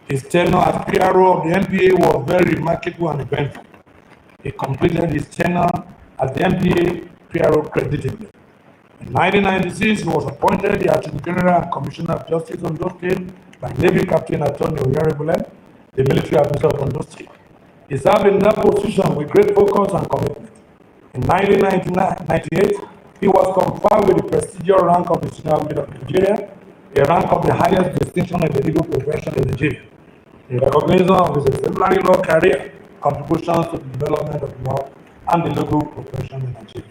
His tenure as PRO of the NBA was very remarkable and eventful. He completed his tenure as the NBA PRO creditably. In 1996, he was appointed the Attorney General and Commissioner of Justice on Ondo State by Navy Captain Attorney Oluwarotimi, the military officer of Ondo State. He served in that position with great focus and commitment. In 1998, he was conferred with the prestigious rank of the Senior Advocate of Nigeria, a rank of the highest distinction in the legal profession in Nigeria. In recognition of his exemplary law career, contributions to the development of law and the legal profession in Nigeria.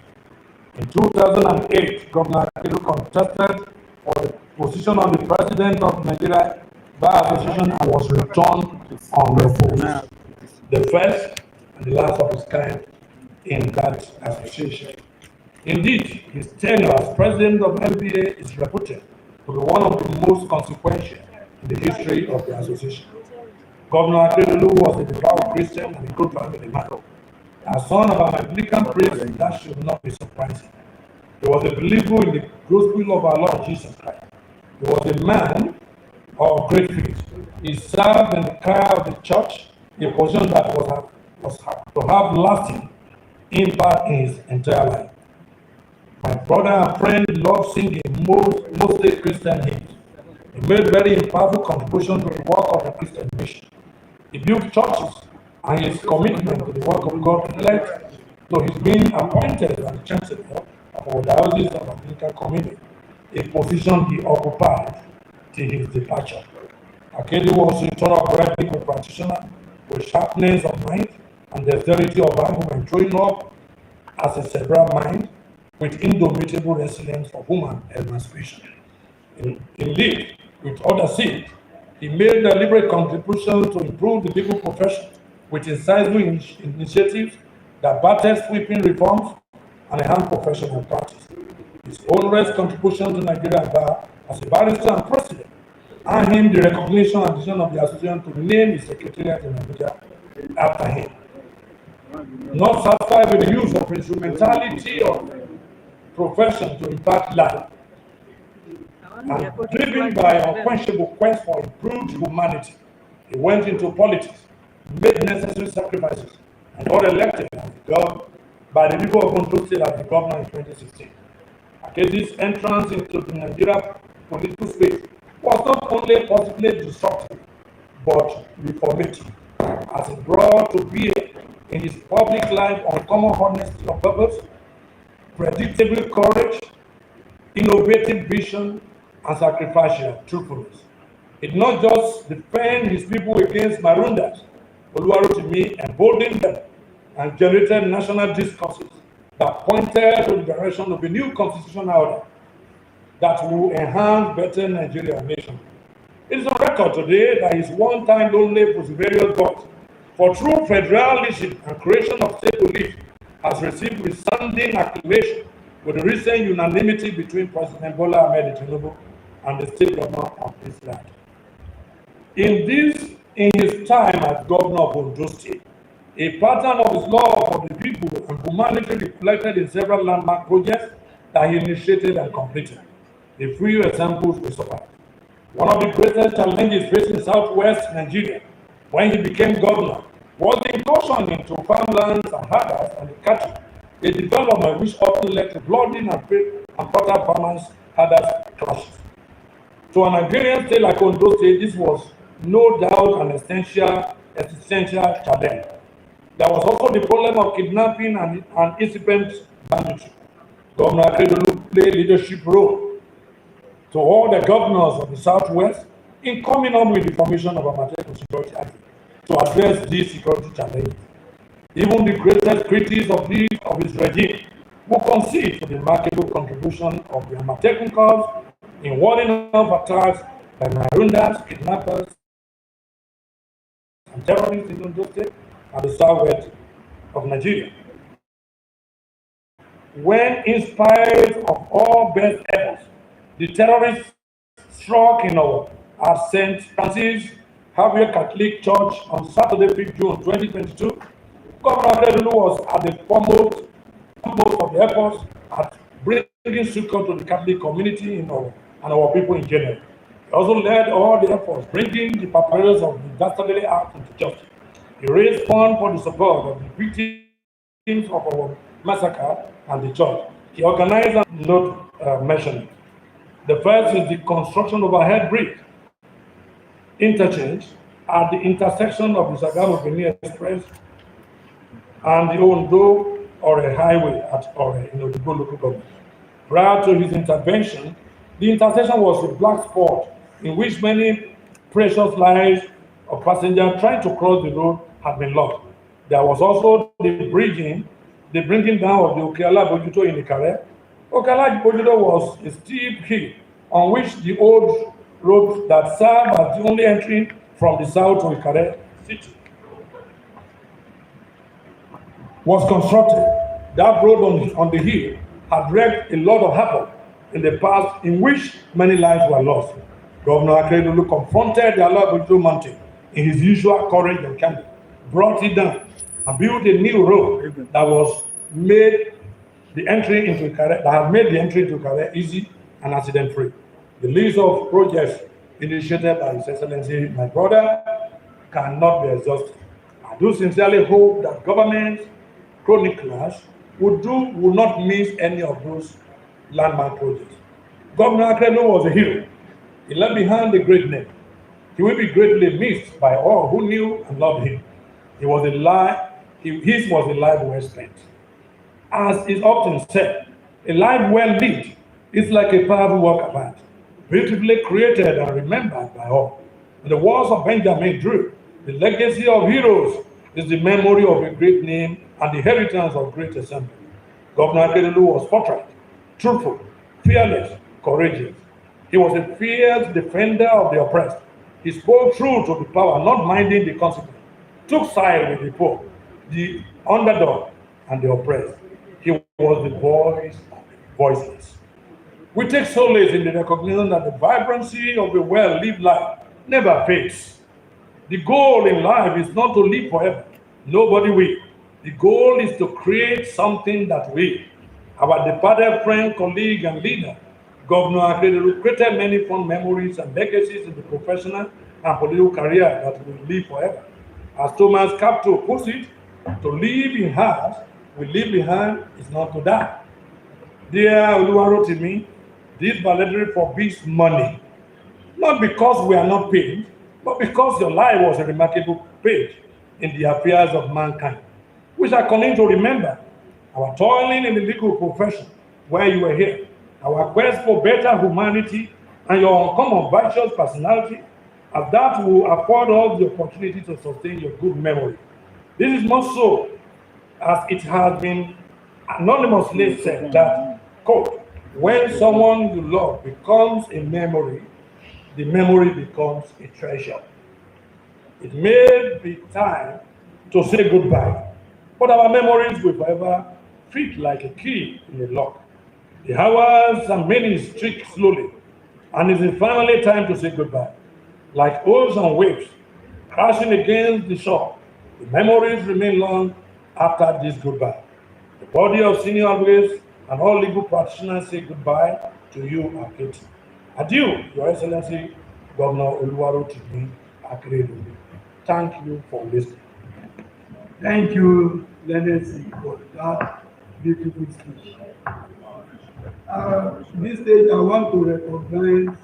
In 2008, Governor Akeredolu contested for the position of the president of Nigeria Bar Association and was returned unopposed. The first and the last of his kind in that association. Indeed, his tenure as president of NBA is reputed to be one of the most consequential in the history of the association. Governor Akeredolu was a devout Christian and a good family man. As son of an Anglican priest, that should not be surprising. He was a believer in the gospel of our Lord Jesus Christ. He was a man of great faith. He served in the choir of the church, a position that was to have lasting impact in his entire life. My brother and friend loved singing mostly Christian hymns. He made very impactful contributions to the work of the Christian mission. He built churches, and his commitment to the work of God led to his being appointed as the chancellor of our diocese of Anglican community, a position he occupied till his departure. Akeredolu was a thoroughbred legal practitioner with sharpness of mind and dexterity of argument, growing up as a cerebral mind with indomitable resilience for human emancipation. Indeed, with other seed, he made deliberate contributions to improve the legal profession with incisive initiatives that battered sweeping reforms and enhanced professional practice. His onerous contribution to Nigerian bar as a barrister and president earned him the recognition and decision of the association to name his secretariat in Abuja after him. Not satisfied with the use of instrumentality of profession to impact life, and driven by an unquenchable quest for improved humanity, he went into politics, made necessary sacrifices, and got elected by the people of Ondo State as the governor in 2016. Akeredolu's entrance into the Nigerian political space was not only possibly disruptive, but reformative, as it brought to bear in his public life uncommon honesty of purpose, predictable courage, innovative vision, and sacrificial truthfulness. He did not just defend his people against Marundas, Oluwarotimi emboldened them and generated national discourses that pointed to the direction of a new constitutional order that will enhance better Nigerian nation. It is on record today that his one-time lonely perseverance vote for true federalism and creation of state police has received resounding acclamation with the recent unanimity between President Bola Ahmed Tinubu and the state government of this land. In his time as governor of Ondo State, a pattern of his love for the people and humanity reflected in several landmark projects that he initiated and completed. A few examples will suffice. One of the greatest challenges facing Southwest Nigeria when he became governor was the incursion into farmlands and herders and the cattle, a development which often led to bloody and fertile farmers' herders clashes. To an agrarian state like Ondo State, this was no doubt an existential challenge. There was also the problem of kidnapping and incipient banditry. Governor Akeredolu played leadership role to all the governors of the Southwest in coming up with the formation of a Amateku Security Act to address these security challenges. Even the greatest critics of his regime will concede to the remarkable contribution of the Amateku corps in warding off attacks by Marundas, kidnappers, and terrorists in Ondo State and the southwest of Nigeria. When, in spite of all best efforts, the terrorists struck in our St. Francis Xavier Catholic Church on Saturday, 5th June 2022, Governor Akeredolu was at the foremost of the efforts at bringing succor to the Catholic community and our people in general. He also led all the efforts bringing the perpetrators of the dastardly act into justice. He raised funds for the support of the victims of our massacre and the church. He organized and not mentioned. The first is the construction of a head bridge interchange at the intersection of the Sagamo-Benin Express and the Ondo or a highway at Ore in Odigbo local government. Prior to his intervention, the intersection was a black spot in which many precious lives of passengers trying to cross the road had been lost. There was also the bringing down of the Okeala-Bojuto in Ikare. Okeala-Bojuto was a steep hill on which the old road that served as the only entry from the south to Ikare city was constructed. That road on the hill had wreaked a lot of havoc in the past, in which many lives were lost. Governor Akeredolu confronted the Okeala-Bojuto mountain in his usual courage and candor, brought it down, and built a new road that was made the entry into Ikare, that had made the entry into Ikare easy and accident-free. The list of projects initiated by His Excellency, my brother, cannot be exhausted. I do sincerely hope that government chroniclers will not miss any of those landmark projects. Governor Akeredolu was a hero. He left behind a great name. He will be greatly missed by all who knew and loved him. His was a life well spent. As is often said, a life well lived is like a powerful work of art, beautifully created and remembered by all. In the words of Benjamin Drew, the legacy of heroes is the memory of a great name and the inheritance of great assembly. Governor Akeredolu was forthright, truthful, fearless, courageous. He was a fierce defender of the oppressed. He spoke true to the power, not minding the consequence. Took side with the poor, the underdog, and the oppressed. He was the voice of the voiceless. We take solace in the recognition that the vibrancy of a well-lived life never fades. The goal in life is not to live forever. Nobody will. The goal is to create something that will. Our departed friend, colleague, and leader, Governor Akeredolu, created many fond memories and legacies in the professional and political career that will live forever. As Thomas Capital puts it, to live in heart, we leave behind is not to die. Dear Oluwarotimi, this valedictory forbids money, not because we are not paid, but because your life was a remarkable page in the affairs of mankind, which I continue to remember. Our toiling in the legal profession, where you were here, our quest for better humanity, and your uncommon virtuous personality, as that will afford us the opportunity to sustain your good memory. This is more so as it has been anonymously said that, quote, when someone you love becomes a memory, the memory becomes a treasure. It may be time to say goodbye, but our memories will forever fit like a key in a lock. The hours and minutes tick slowly, and it's finally time to say goodbye. Like oars and waves crashing against the shore, the memories remain long after this goodbye. The body of senior advocates and all legal practitioners say goodbye to you, Aketi. Adieu, Your Excellency, Governor Oluwarotimi Akeredolu. Thank you for listening. Thank you, Lenesi, for that beautiful speech. This stage, I want to recognize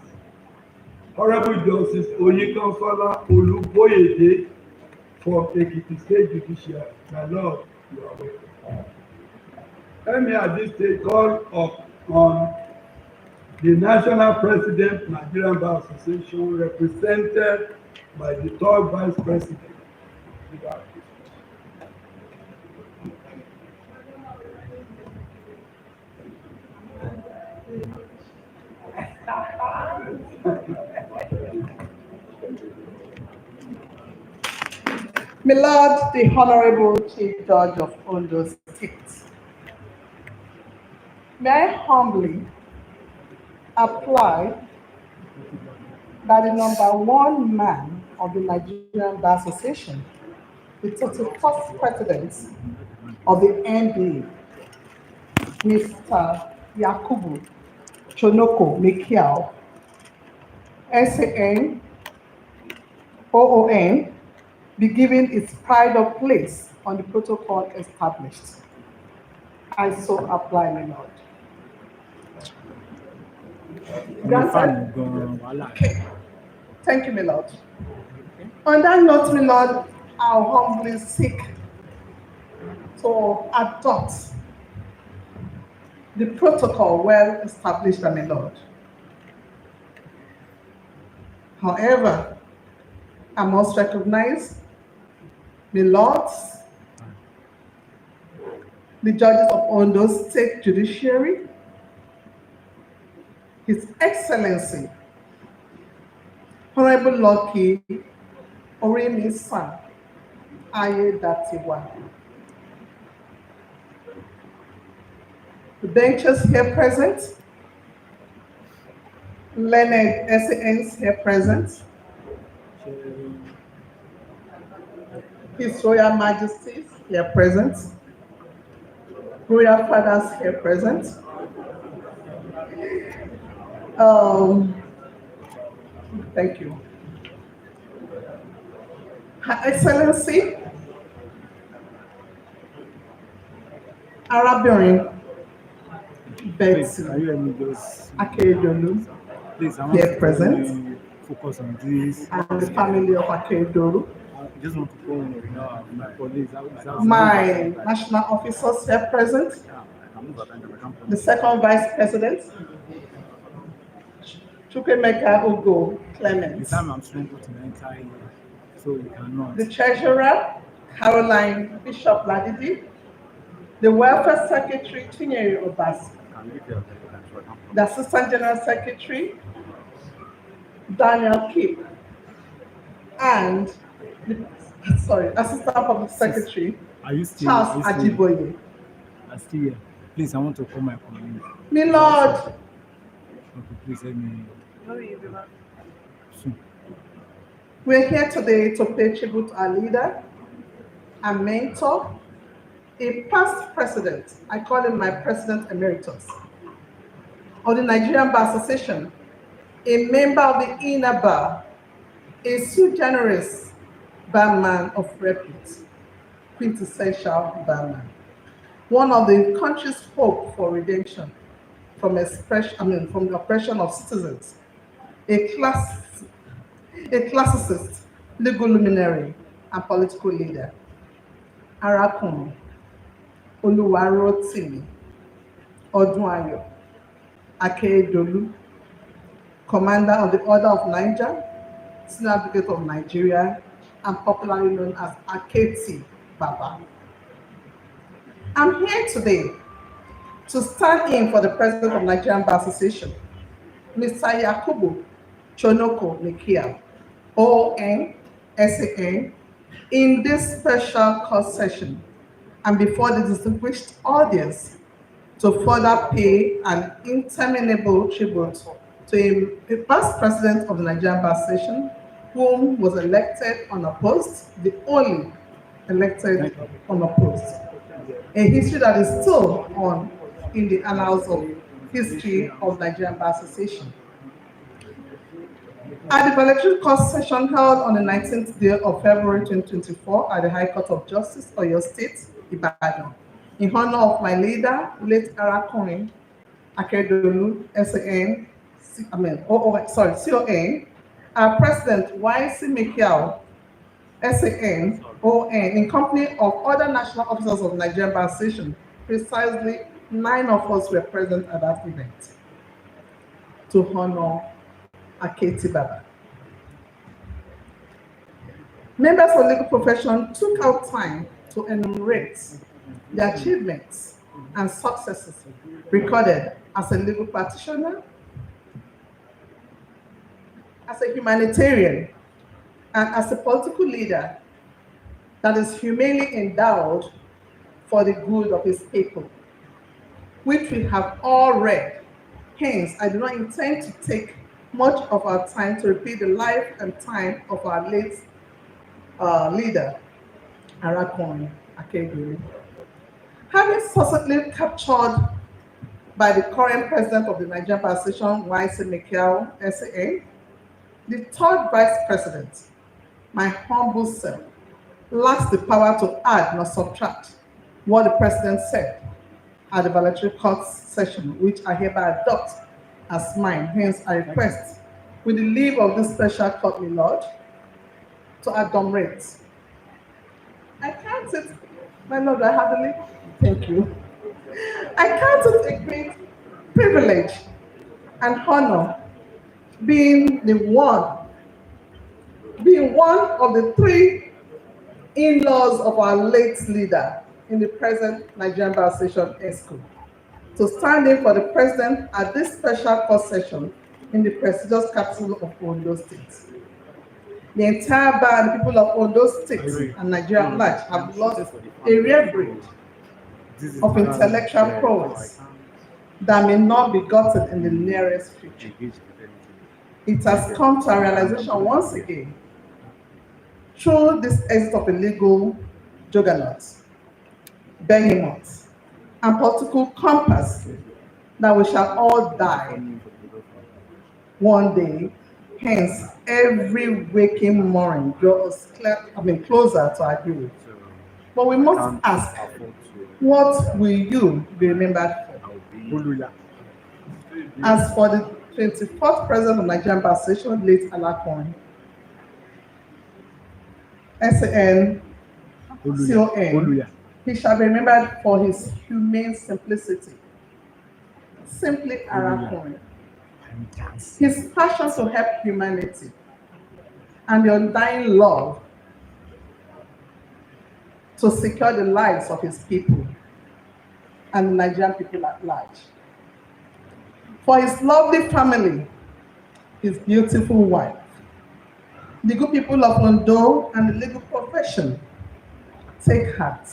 Honorable Justice Oyinkansola Oluboyede from Ekiti State Judiciary. My Lord, you are welcome. Let me at this stage call on the National President, Nigerian Bar Association, represented by the third Vice President. My Lord, the Honorable Chief Judge of Ondo State, may I humbly apply that the #1 man of the Nigerian Bar Association, the 31st President of the NBA, Mr. Yakubu Chonoko Mekiao, SAN, OON, be given its pride of place on the protocol established. I so apply, my Lord. Okay. Thank you, my Lord. On that note, my Lord, I'll humbly seek to adopt the protocol well established by my Lord. However, I must recognize the lords, the judges of Ondo State Judiciary, His Excellency, Honorable Lucky Orimi's son, Ayedatiwa. The benches here present, learned SANs here present, His Royal Majesties here present, Royal Fathers here present, thank you. Her Excellency, Arabian Betsy Akeredolu here present, focus on this. and the family of Akeredolu. I just want to call my colleagues. My national officers here present, the second Vice President, Chukwemeka Ugo Clement, The time I'm spending with the entire year, so we cannot. the Treasurer, Caroline Bishop Ladidi, the Welfare Secretary, Chinyere Obasi, the Assistant General Secretary, Daniel Kip, and the, Assistant Public Secretary, Are you still? Charles Ajiboye. I'm still here. Please, I want to call my colleague. My Lord, Okay, please let me. Soon. we're here today to pay tribute to our leader, a mentor, a past president, I call him my president emeritus, of the Nigerian Bar Association, a member of the inner bar, a sui generis barman of repute, quintessential barman, one of the country's hope for redemption from the oppression of citizens, a classicist, legal luminary, and political leader, Arakunle, Oluwarotimi, Odunayo, Akeredolu, Commander of the Order of Niger, Senior Advocate of Nigeria, and popularly known as Aketi Baba. I'm here today to stand in for the President of Nigerian Bar Association, Mr. Yakubu Chonoko Nikia, ON, SAN, in this special court session and before the distinguished audience to further pay an interminable tribute to a past president of the Nigerian Bar Association whom was elected unopposed, the only elected unopposed. A history that is still on in the annals of history of Nigerian Bar Association. At the valedictory court session held on the 19th day of February 2024 at the High Court of Justice, Oyo State, Ibadan, in honor of my leader, late Oluwarotimi, Akeredolu, CON, our President, YC Mikiao, SAN, ON, in company of other national officers of Nigerian Bar Association, precisely 9 of us were present at that event to honor Aketi Baba. Members of the legal profession took out time to enumerate the achievements and successes recorded as a legal practitioner, as a humanitarian, and as a political leader that is humanely endowed for the good of his people, which we have all read. Hence, I do not intend to take much of our time to repeat the life and time of our late leader, Akeredolu. Having successfully captured by the current president of the Nigerian Bar Association, YC Mikiao, SAN, the third vice president, my humble self, lacks the power to add nor subtract what the president said at the valedictory court session, which I hereby adopt as mine. Hence, I request, with the leave of this special court, my lord, to adumbrate. I count it, my lord, I have the leave. Thank you. I count it a great privilege and honor being one of the 3 in-laws of our late leader in the present Nigerian Bar Association ESCO, to stand in for the president at this special court session in the prestigious capital of Ondo State. The entire bar, the people of Ondo State and Nigeria at large, have lost a rare breed of intellectual prowess that may not be gotten in the nearest future. It has come to a realization once again through this exit of a legal juggernaut, behemoth, and political compass that we shall all die one day. Hence, every waking morning draws us closer to our grave. But we must ask, what will you be remembered for? As for the 24th president of Nigerian Bar Association, late Oluwarotimi, SAN, CON, he shall be remembered for his humane simplicity. Simply Oluwarotimi. His passion to help humanity and the undying love to secure the lives of his people and the Nigerian people at large. For his lovely family, his beautiful wife, the good people of Ondo and the legal profession, take heart,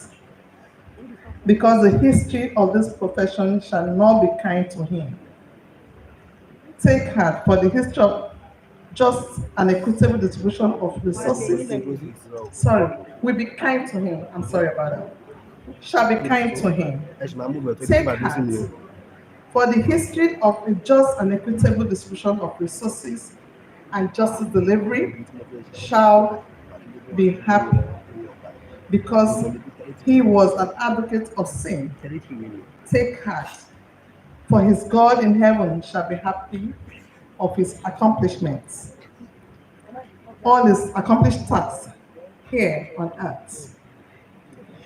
because the history of this profession shall not be kind to him. Take heart, for the history of just and equitable distribution of resources, will be kind to him. I'm sorry about that. Shall be kind to him. Take heart, for the history of a just and equitable distribution of resources and justice delivery shall be happy, because he was an advocate of sin. Take heart, for his God in heaven shall be happy of his accomplishments, all his accomplished tasks here on earth.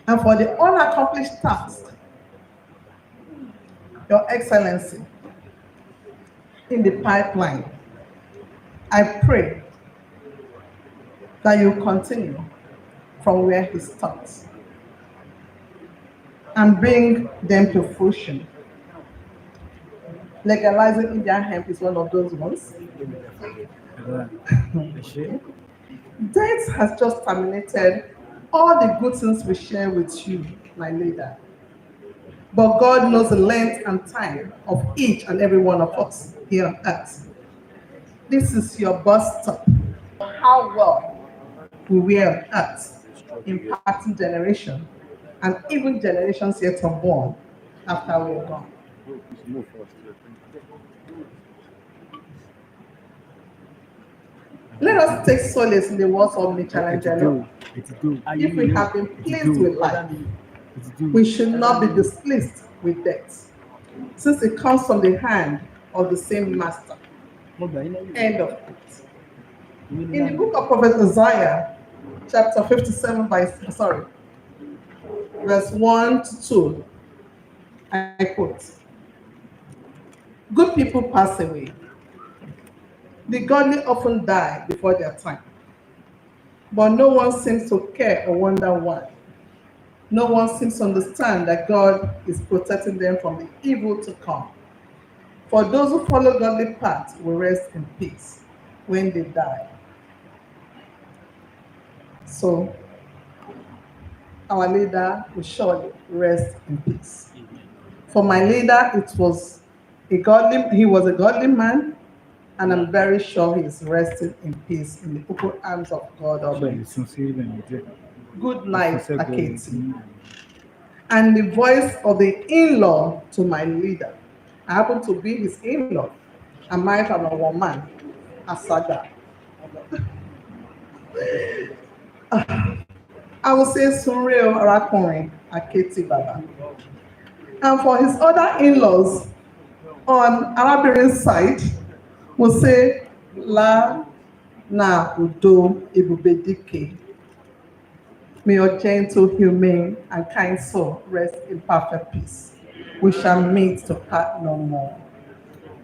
And for the unaccomplished tasks, Your Excellency, in the pipeline, I pray that you continue from where he starts. and bring them to fruition. Legalizing Indian hemp is one of those ones. Death has just terminated all the good things we share with you, my leader. But God knows the length and time of each and every one of us here on earth. This is your bus stop. How well we were on earth, impacting generation and even generations yet unborn after we're gone. Let us take solace in the words of Michelangelo. If we have been pleased with life, we should not be displeased with death, since it comes from the hand of the same master. End of it. In the book of Prophet Isaiah, chapter 57, verse 1 to 2, I quote, "Good people pass away. The godly often die before their time. But no one seems to care or wonder why. No one seems to understand that God is protecting them from the evil to come. For those who follow godly paths will rest in peace when they die." So, our leader will surely rest in peace. For my leader, he was a godly man, and I'm very sure he is resting in peace in the open arms of God Almighty. Good night, Aketi. And the voice of the in-law to my leader. I happen to be his in-law. I might have a woman, Asaga. I will say Sunreo Arakunrin Aketi Baba. And for his other in-laws on Arabirin's side, will say La Na Udo Ibubedike. May your gentle, humane, and kind soul rest in perfect peace. We shall meet to part no more.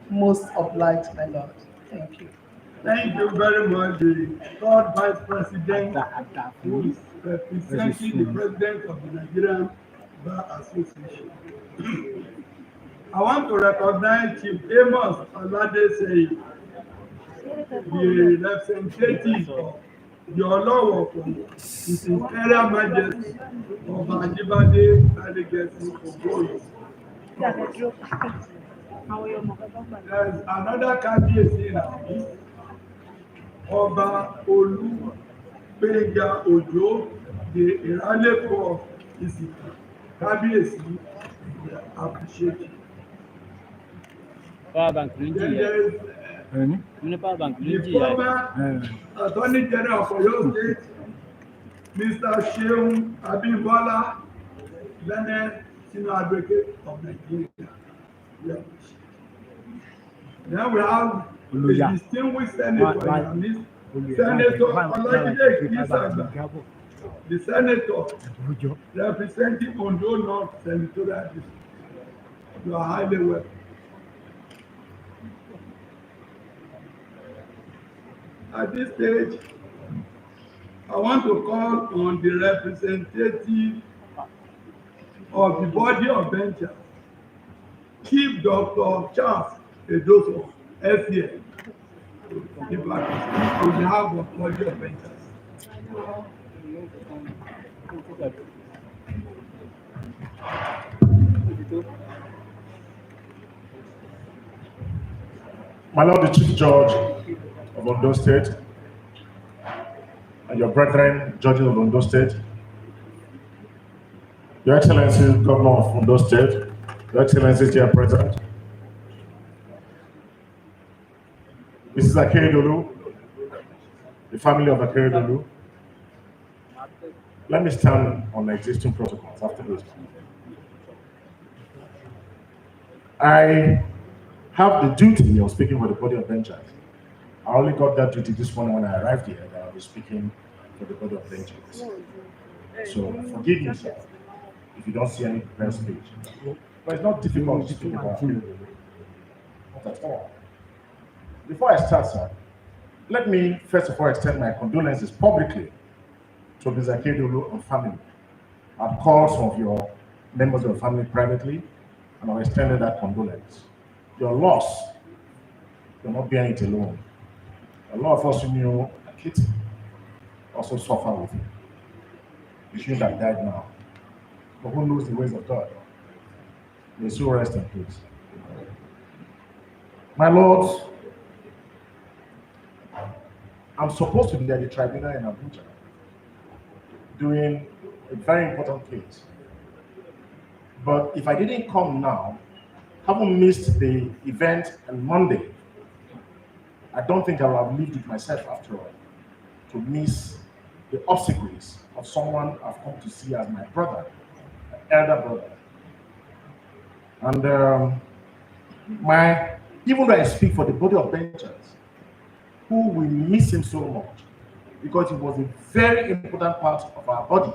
Most obliged, my Lord. Thank you. Thank you very much, the third Vice President, who is representing the President of the Nigerian Bar Association. I want to recognize Chief Amos Aladesei, the representative of the Olowo from His Imperial Majesty of Ajibade Legacy Ogoyi. There's another Kábíyèsí in our midst, Ọba Olúgbénga Òjó, the Ìrálẹ́kọ̀ of Ìsìnkú. Kábíyèsí, we appreciate you. Power bank The former Attorney General of Oyo State, Mr. Sheun Abimbola, Learned Senior Advocate of Nigeria. Yeah. Then we have a distinguished senator, Senator Olajide Kisaga, the senator representing Ondo North Senatorial District. You are highly welcome. At this stage, I want to call on the representative of the body of benchers, Chief Dr. Charles Edoso, FCA, on behalf of body of benchers. My Lord, the Chief Judge of Ondo State, and your brethren, judges of Ondo State, Your Excellency, Governor of Ondo State, Your Excellency, Chair President, Mrs. Akeredolu, the family of Akeredolu. Let me stand on the existing protocols after this. I have the duty of speaking for the body of benchers. I only got that duty this morning when I arrived here, that I was speaking for the body of benchers. So forgive me, sir, if you don't see any press speech. But it's not difficult to speak about it. Not at all. Before I start, sir, let me first of all extend my condolences publicly to Ms. Akeredolu and family. I've called some of your members of your family privately, and I've extended that condolence. Your loss, you're not bearing it alone. A lot of us who knew Kitty also suffer with it. You shouldn't have died now. But who knows the ways of God? May so rest in peace. My lords, I'm supposed to be at the tribunal in Abuja doing a very important case. But if I didn't come now, having missed the event on Monday, I don't think I would have lived it myself after all, to miss the obsequies of someone I've come to see as my brother, an elder brother. And even though I speak for the body of benchers, who will miss him so much, because he was a very important part of our body.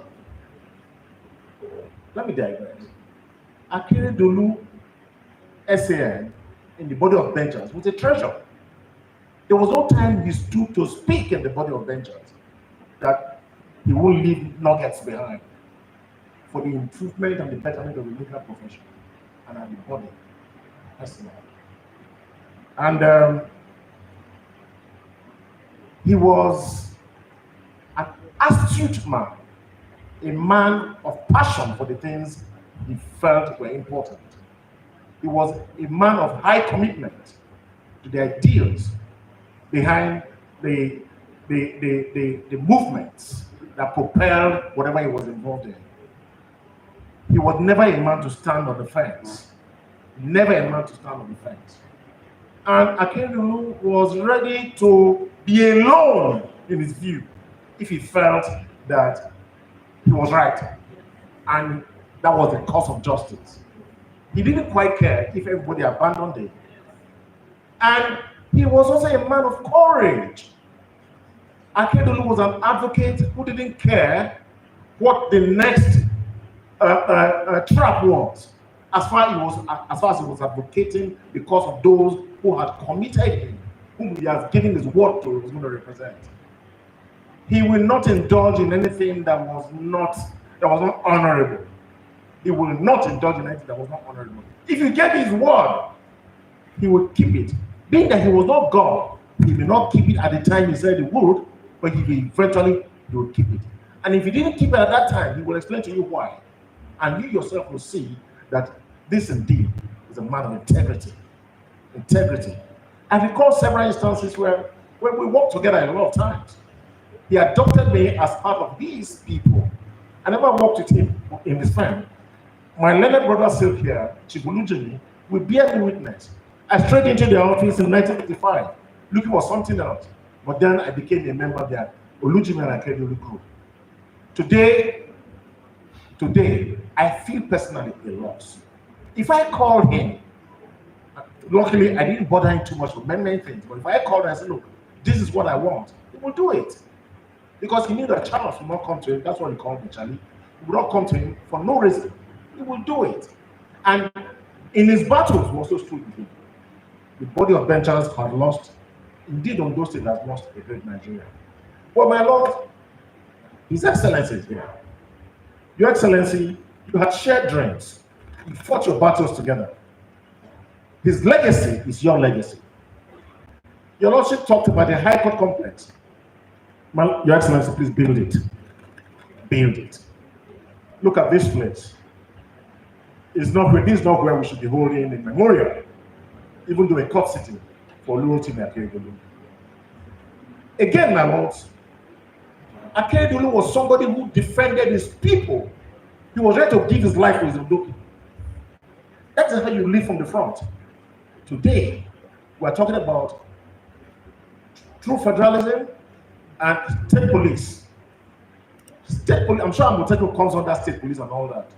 Let me digress. Akeredolu SAN in the body of benchers was a treasure. There was no time he stood to speak in the body of benchers that he won't leave nuggets behind for the improvement and the betterment of the legal profession and of the body. And he was an astute man, a man of passion for the things he felt were important. He was a man of high commitment to the ideals behind the movements that propelled whatever he was involved in. He was never a man to stand on the fence. Never a man to stand on the fence. And Akeredolu was ready to be alone in his view if he felt that he was right and that was the cause of justice. He didn't quite care if everybody abandoned him. And he was also a man of courage. Akeredolu was an advocate who didn't care what the next trap was, as far as he was advocating because of those who had committed him, whom he has given his word to, he was going to represent. He will not indulge in anything that was not honorable. He will not indulge in anything that was not honorable. If he gave his word, he would keep it. Being that he was not God, he may not keep it at the time he said he would, but he would keep it. And if he didn't keep it at that time, he will explain to you why. And you yourself will see that this indeed is a man of integrity. Integrity. I recall several instances where we worked together a lot of times. He adopted me as part of these people. I never worked with him in his firm. My learned brother still here, Chief Oluwarotimi, will bear me witness. I strayed into their office in 1985, looking for something else. But then I became a member of their Oluwarotimi and Akeredolu group. Today, I feel personally a loss. If I call him, luckily I didn't bother him too much with many things, but if I called him and said, look, this is what I want, he will do it. Because he knew that Charles would not come to him, that's what he called me, Charlie. He would not come to him for no reason. He will do it. And in his battles, he also stood with him. The body of benchers had lost, indeed Ondo State has lost a great Nigeria. But my Lord, His Excellency is here. Your Excellency, you had shared dreams. You fought your battles together. His legacy is your legacy. Your Lordship talked about the High Court complex. Your Excellency, please build it. Build it. Look at this place. This is not where we should be holding a memorial, even though a court sitting for Oluwarotimi Akeredolu. Again, my lords, Akeredolu was somebody who defended his people. He was ready to give his life for his Ondo. That is how you live from the front. Today, we are talking about true federalism and state police. State police, I'm sure Amotekun comes under state police and all that.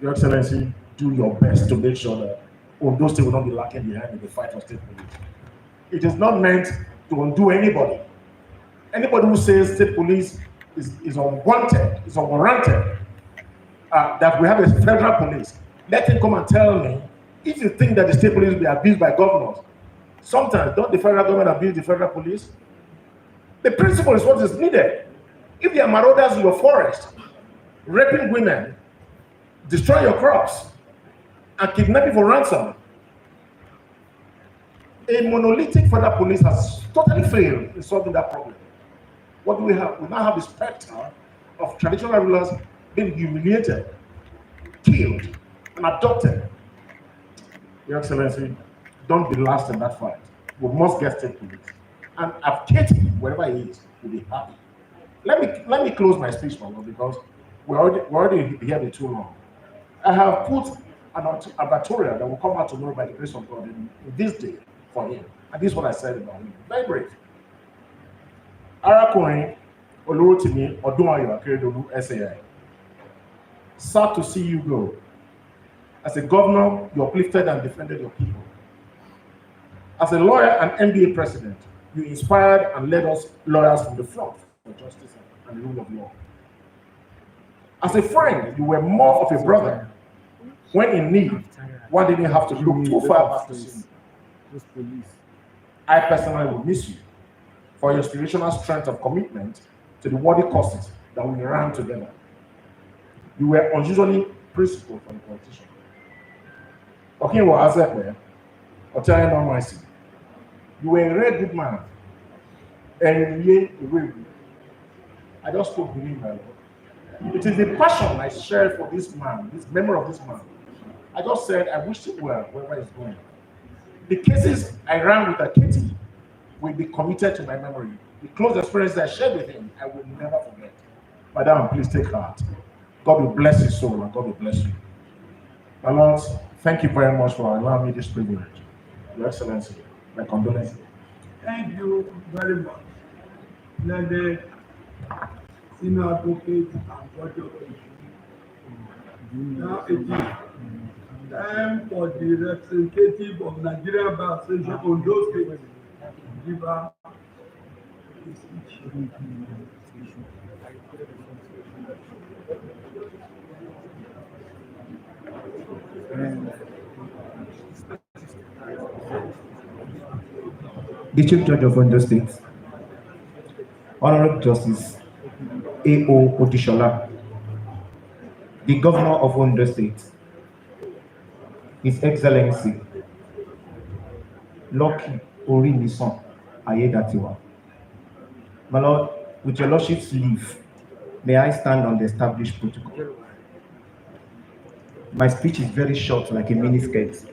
Your Excellency, do your best to make sure that Ondo State will not be lacking behind in the fight for state police. It is not meant to undo anybody. Anybody who says state police is unwanted, is unwarranted, that we have a federal police, let him come and tell me, if you think that the state police will be abused by governors, sometimes don't the federal government abuse the federal police? The principle is what is needed. If there are marauders in your forest, raping women, destroy your crops, and kidnap you for ransom. A monolithic federal police has totally failed in solving that problem. What do we have? We now have the specter of traditional rulers being humiliated, killed, and abducted. Your Excellency, don't be last in that fight. We must get state police. And Katie, wherever he is, will be happy. Let me close my speech, my lord, because we're already here too long. I have put an advertorial that will come out tomorrow by the grace of God in this day for him. And this is what I said about him. Very brief. Arakunle Oluwarotimi Akeredolu SAI. Sad to see you go. As a governor, you uplifted and defended your people. As a lawyer and MBA president, you inspired and led us lawyers from the front for justice and the rule of law. As a friend, you were more of a brother. When in need, one didn't have to look too far back to see you. I personally will miss you for your inspirational strength of commitment to the worthy causes that we ran together. You were unusually principled for the politician. Okay, well, as you were a very good man. And I just spoke with him, my lord. It is the passion I share for this man, this memory of this man. I just said I wish him well wherever he's going. The cases I ran with Aketi will be committed to my memory. The close experiences I shared with him, I will never forget. Madam, please take heart. God will bless his soul and God will bless you. My lords, thank you very much for allowing me this privilege. Your Excellency, my condolences. Thank you very much. Learned senior advocate and body of now it is time for the representative of Nigerian Bar Association Ondo State to give her his speech. The Chief Judge of Ondo State, Honorable Justice A.O. Odishola, the Governor of Ondo State, His Excellency Lucky Orimison Ayedatiwa. My Lord, with your Lordship's leave, may I stand on the established protocol. My speech is very short, like a miniskirt.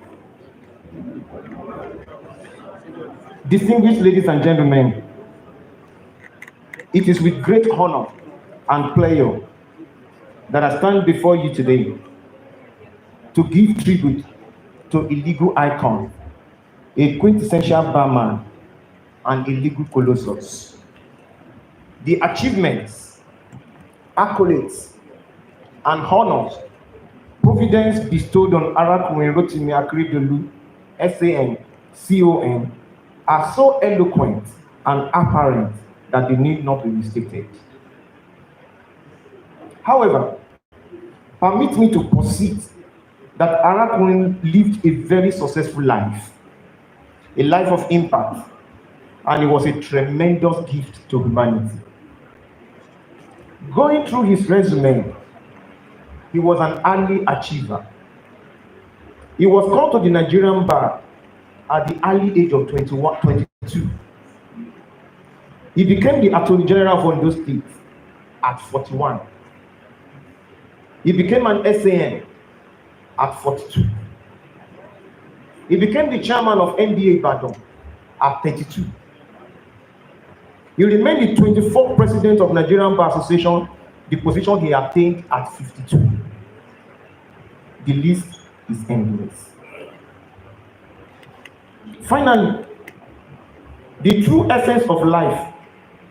Distinguished ladies and gentlemen, it is with great honor and pleasure that I stand before you today to give tribute to a legal icon, a quintessential barman, and a legal colossus. The achievements, accolades, and honors Providence bestowed on Oluwarotimi Akeredolu, SAN, CON, are so eloquent and apparent that they need not be restated. However, permit me to proceed that Arakunle lived a very successful life, a life of impact, and it was a tremendous gift to humanity. Going through his resume, he was an early achiever. He was called to the Nigerian bar at the early age of 22. He became the Attorney General of Ondo State at 41. He became an SAN at 42. He became the chairman of NBA Ibadan at 32. He remained the 24th president of Nigerian Bar Association, the position he attained at 52. The list is endless. Finally, the true essence of life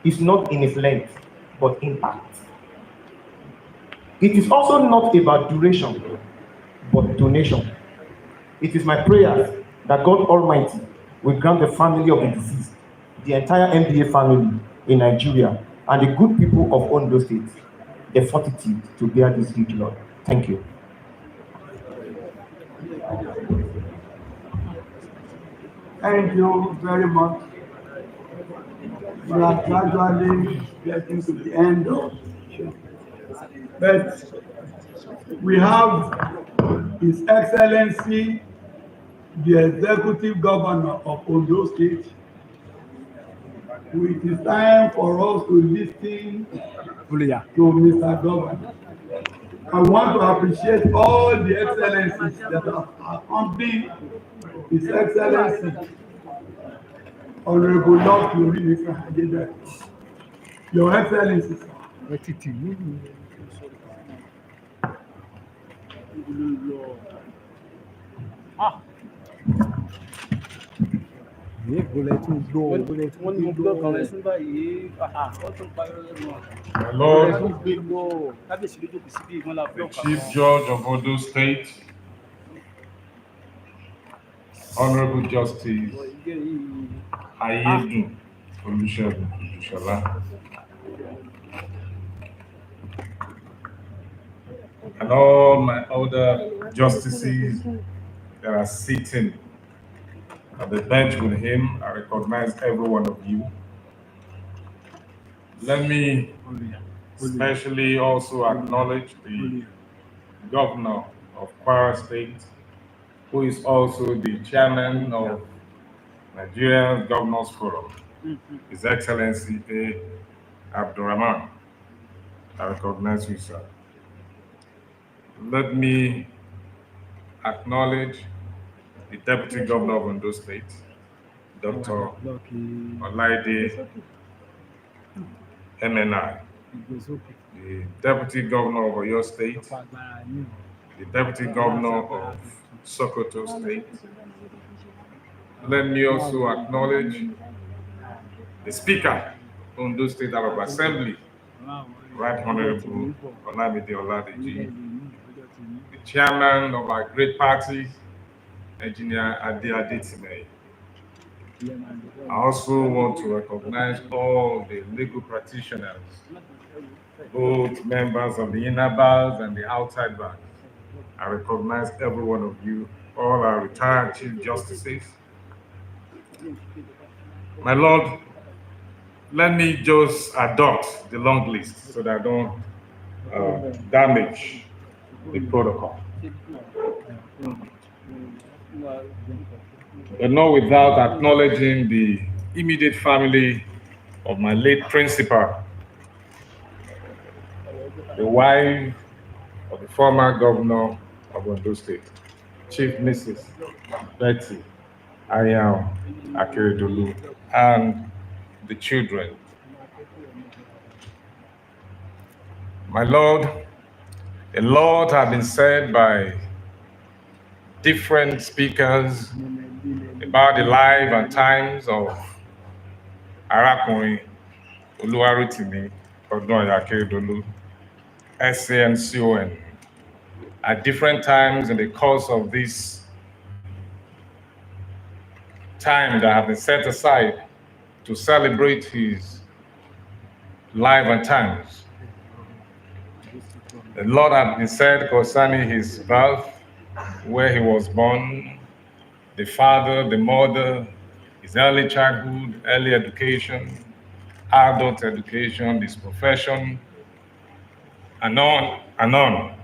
is not in its length, but impact. It is also not about duration, but donation. It is my prayer that God Almighty will grant the family of the deceased, the entire MBA family in Nigeria, and the good people of Ondo State, the fortitude to bear this huge load. Thank you. Thank you very much. We are gradually getting to the end of it. But We have His Excellency, the Executive Governor of Ondo State. It is time for us to listen to Mr. Governor. I want to appreciate all the excellencies that have accompanied His Excellency, Honorable Lord Mr. Your Excellencies. My Lord, the Chief Judge of Ondo State, Honorable Justice Akeredolu Oluwarotimi, and all my other justices that are sitting at the bench with him, I recognize every one of you. Let me especially also acknowledge the governor of Kwara State, who is also the chairman of Nigerian Governors Forum, His Excellency A. Abdurrahman. I recognize you, sir. Let me acknowledge the Deputy Governor of Ondo State, Dr. Olayomikoiki MNI, the Deputy Governor of Oyo State, the Deputy Governor of Sokoto State. Let me also acknowledge the Speaker of Ondo State House of Assembly, Right Honorable Olamide Oladeji, the Chairman of our great party, Engineer Akeredolu. I also want to recognize all the legal practitioners, both members of the inner bars and the outside bars. I recognize every one of you, all our retired Chief Justices. My Lord, let me just adopt the long list so that I don't damage the protocol. But not without acknowledging the immediate family of my late principal, the wife of the former governor of Ondo State, Chief Mrs. Betty Akeredolu, and the children. My Lord, a lot has been said by different speakers about the life and times of Oluwarotimi Akeredolu, SANCON, at different times in the course of this time that have been set aside to celebrate his life and times. A lot has been said concerning his birth, where he was born, the father, the mother, his early childhood, early education, adult education, his profession, and on and on.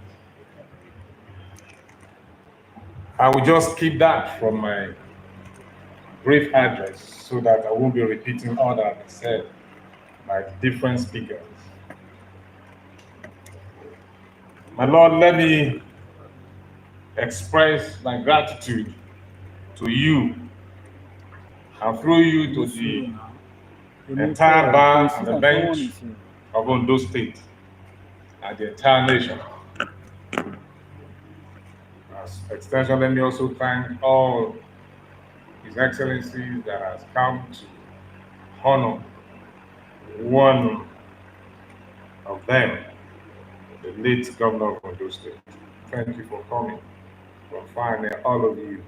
I will just keep that from my brief address so that I won't be repeating all that has been said by different speakers. My Lord, let me express my gratitude to you and through you to the entire bar and the bench of Ondo State and the entire nation. As extension, let me also thank all His Excellencies that has come to honor one of them, the late governor of Ondo State. Thank you for coming, for finding all of you.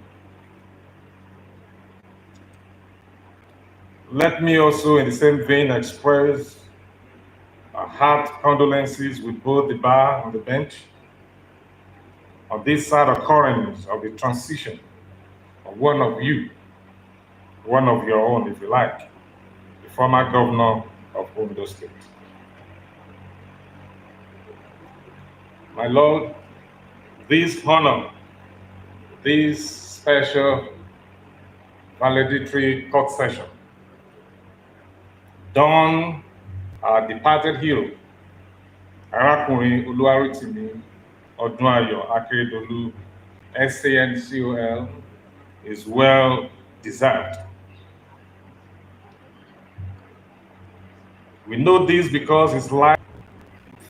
Let me also, in the same vein, express our heart condolences with both the bar and the bench on this sad occurrence of the transition of one of you, one of your own, if you like, the former governor of Ondo State. My Lord, this honor, this special valedictory court session done our departed hero, Oluwarotimi Akeredolu, SANCOL, is well deserved. We know this because his life,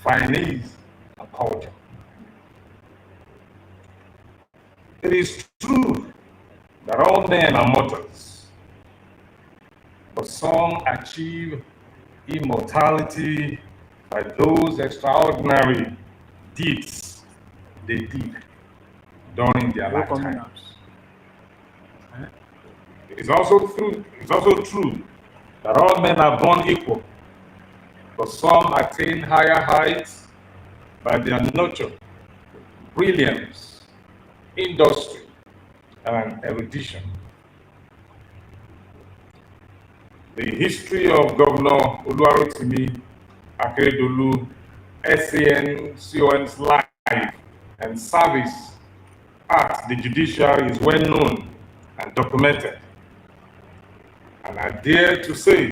finance, and culture. It is true that all men are mortals, but some achieve immortality by those extraordinary deeds they did during their lifetimes. It is also true that all men are born equal, but some attain higher heights by their nurture, brilliance, industry, and erudition. The history of Governor Oluwarotimi Akeredolu, SANCON's life and service at the judiciary is well known and documented. And I dare to say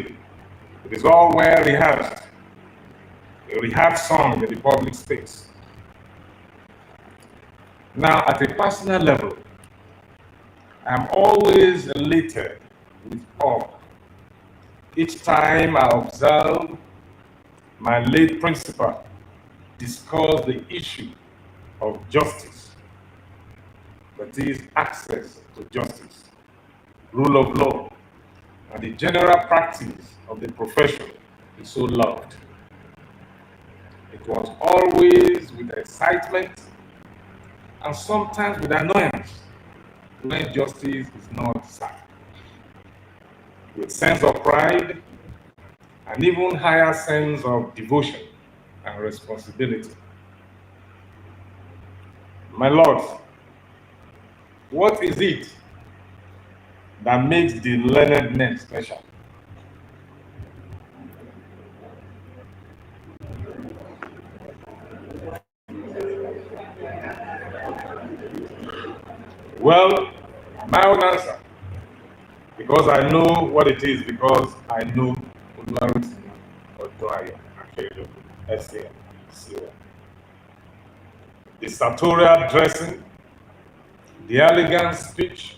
it is all well rehearsed, a rehearsed song in the public space. Now, at a personal level, I'm always elated with awe each time I observe my late principal discuss the issue of justice, that is, access to justice, rule of law, and the general practice of the profession is so loved. It was always with excitement and sometimes with annoyance when justice is not served. With sense of pride and even higher sense of devotion and responsibility. My Lord, what is it that makes the learned men special? Well, my own answer, because I know what it is, because I know Oluwarotimi Akeredolu, SANCOL. The sartorial dressing, the elegant speech,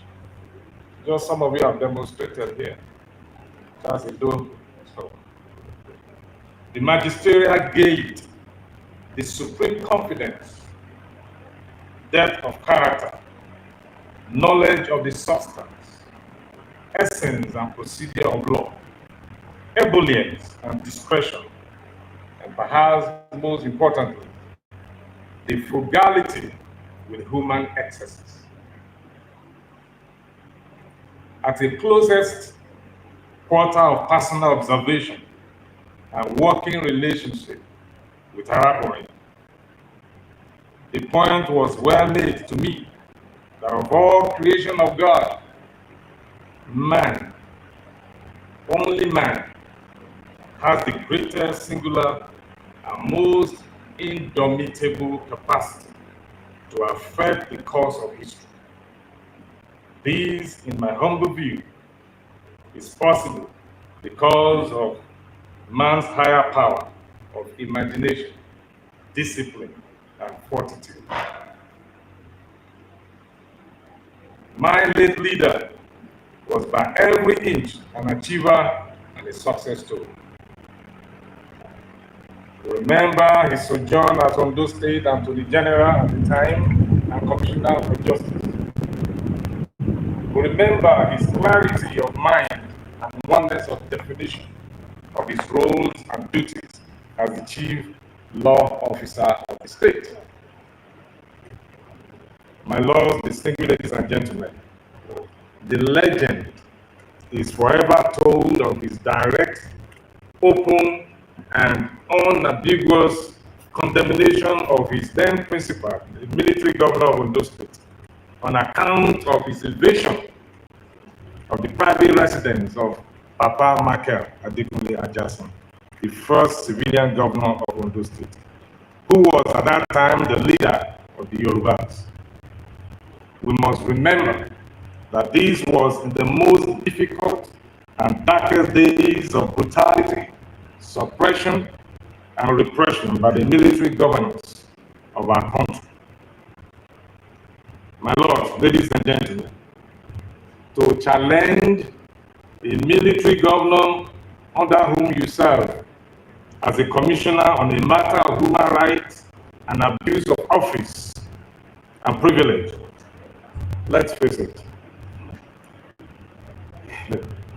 just some of you have demonstrated here. That's it. So, the magisterial gait, the supreme confidence, depth of character, knowledge of the substance, essence and procedure of law, ebullience and discretion, and perhaps most importantly, the frugality with human excesses. At a closest quarter of personal observation and working relationship with Arabic, the point was well made to me that of all creation of God, man, only man, has the greatest singular and most indomitable capacity to affect the course of history. This, in my humble view, is possible because of man's higher power of imagination, discipline, and fortitude. My late leader was by every inch an achiever and a success story. Remember his sojourn at Ondo State and to the General at the time and Commissioner for Justice. Remember his clarity of mind and oneness of definition of his roles and duties as the Chief Law Officer of the state. My lords, distinguished ladies and gentlemen, the legend is forever told of his direct, open, and unambiguous condemnation of his then principal, the military governor of Ondo State, on account of his invasion of the private residence of Papa Michael Adekunle Ajasin, the first civilian governor of Ondo State, who was at that time the leader of the Yorubas. We must remember that this was in the most difficult and darkest days of brutality, suppression, and repression by the military governance of our country. My lords, ladies and gentlemen, to challenge a military governor under whom you serve as a commissioner on a matter of human rights and abuse of office and privilege, let's face it,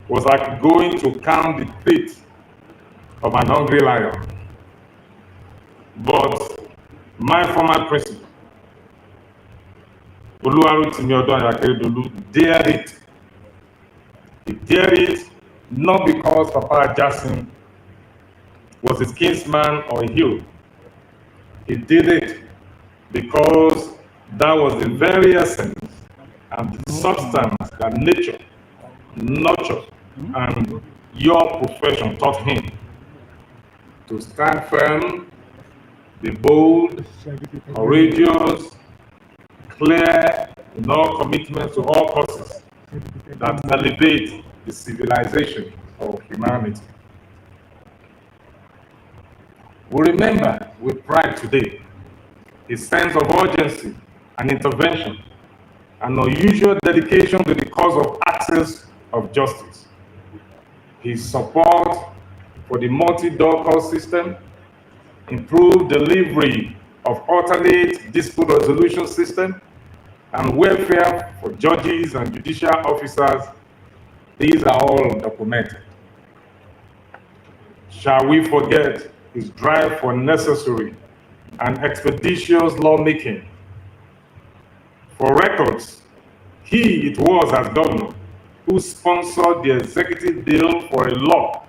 was like going to calm the fate of an hungry lion. But my former president, Oluwarotimi Akeredolu, dared it. He dared it not because Papa Jackson was his kinsman or a hero. He did it because that was the very essence and the substance that nature, nurture, and your profession taught him. To stand firm, be bold, courageous, clear in all commitments to all causes that elevate the civilization of humanity. We remember with pride today his sense of urgency and intervention, and unusual dedication to the cause of access of justice. His support for the multi-door court system, improved delivery of alternate dispute resolution system, and welfare for judges and judicial officers, these are all documented. Shall we forget his drive for necessary and expeditious lawmaking? For records, he it was as governor who sponsored the executive bill for a law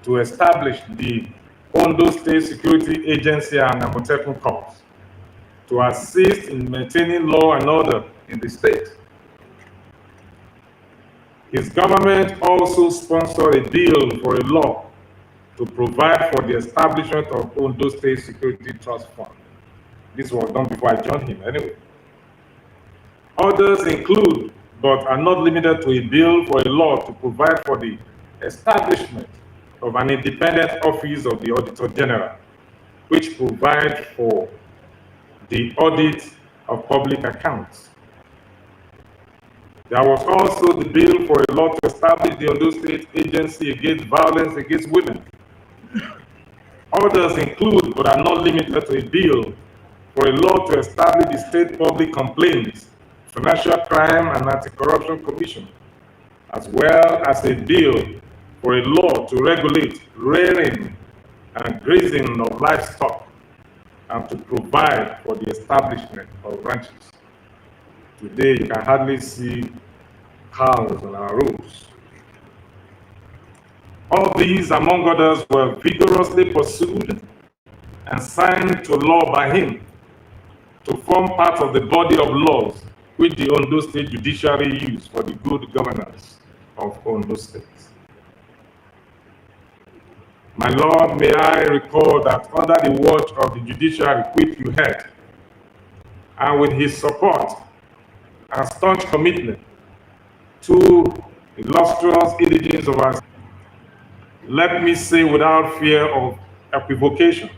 to establish the Ondo State Security Agency and Amotekun Corps to assist in maintaining law and order in the state. His government also sponsored a bill for a law to provide for the establishment of Ondo State Security Trust Fund. This was done before I joined him anyway. Others include, but are not limited to, a bill for a law to provide for the establishment of an independent office of the Auditor General, which provides for the audit of public accounts. There was also the bill for a law to establish the Ondo State Agency Against Violence Against Women. Others include, but are not limited to, a bill for a law to establish the State Public Complaints, Financial Crime and Anti-Corruption Commission, as well as a bill for a law to regulate rearing and grazing of livestock and to provide for the establishment of ranches. Today, you can hardly see cows on our roads. All these, among others, were vigorously pursued and signed to law by him to form part of the body of laws which the Ondo State Judiciary used for the good governance of Ondo State. My Lord, may I recall that under the watch of the judiciary which you had, and with his support and staunch commitment to illustrious indigents of us, let me say without fear of equivocation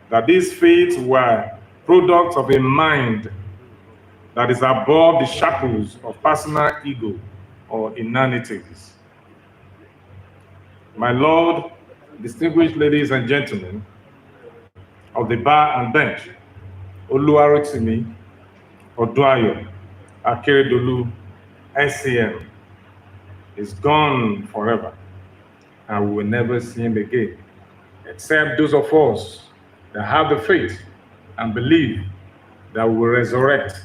that these faiths were products of a mind that is above the shackles of personal ego or inanities. My Lord, distinguished ladies and gentlemen of the bar and bench, Oluwarotimi Akeredolu, SCM, is gone forever, and we will never see him again, except those of us that have the faith and believe that we will resurrect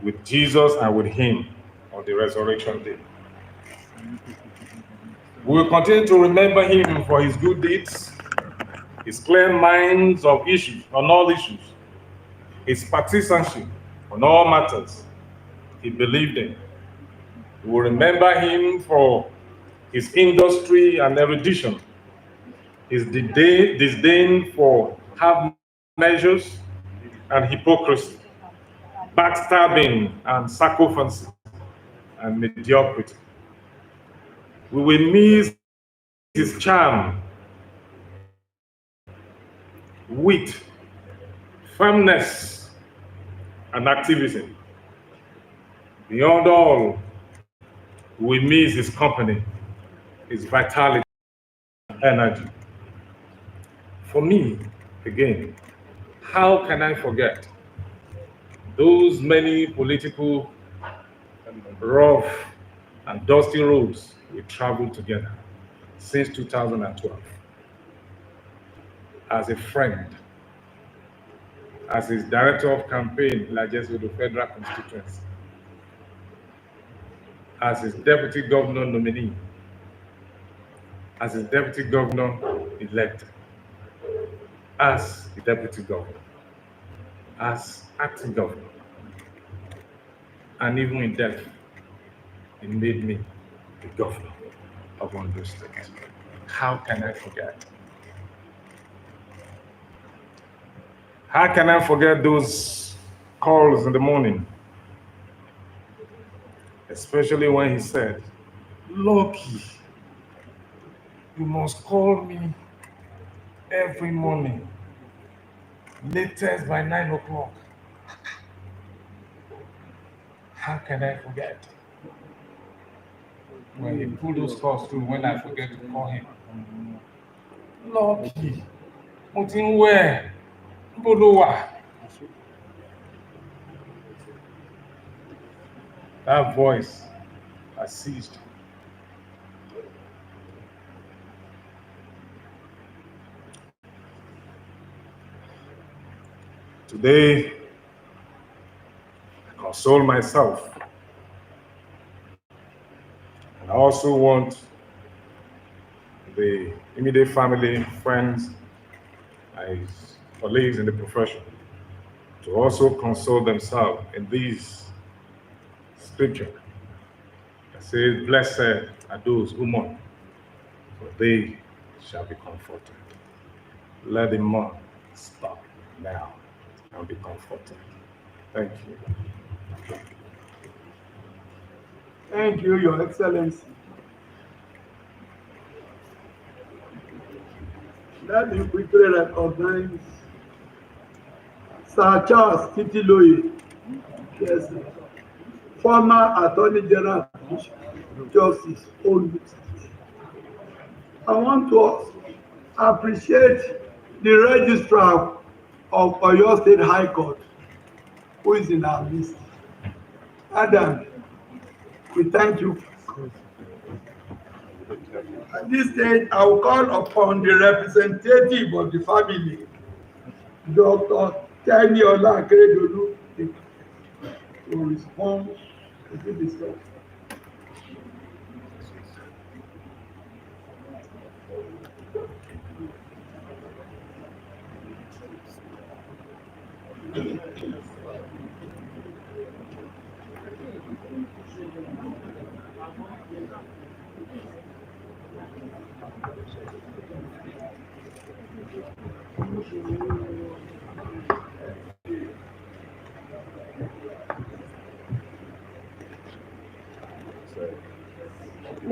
with Jesus and with him on the resurrection day. We will continue to remember him for his good deeds, his clear minds of issues, on all issues, his partisanship on all matters he believed in. We will remember him for his industry and erudition, his disdain for measures and hypocrisy, backstabbing and sycophancy and mediocrity. We will miss his charm, wit, firmness, and activism. Beyond all, we miss his company, his vitality, and energy. For me, again, how can I forget those many political, rough, and dusty roads we traveled together since 2012? As a friend, as his director of campaign, largest of the federal constituency, as his deputy governor nominee, as his deputy governor elect, as the deputy governor, as acting governor, and even in death, he made me the governor of Ondo State. How can I forget? How can I forget those calls in the morning? Especially when he said, "Lucky, you must call me every morning, latest by 9 o'clock." How can I forget? When he pulled those calls through, when I forget to call him. Lucky, mo ti ń wẹ̀, níbo lo wà? That voice has ceased. Today, I console myself. And I also want the immediate family, friends, my colleagues in the profession to also console themselves in these scripture that says, "Blessed are those who mourn, for they shall be comforted." Let the mourn stop now and be comforted. Thank you. Thank you, Your Excellency. Let me quickly recognize Sir Charles Titiloye, yes, former Attorney General Justice Ondo. I want to appreciate the Registrar of Oyo State High Court, who is in our midst. Adam, we thank you. At this stage, I will call upon the representative of the family, Dr. Teniola Akeredolu, to respond to the discussion.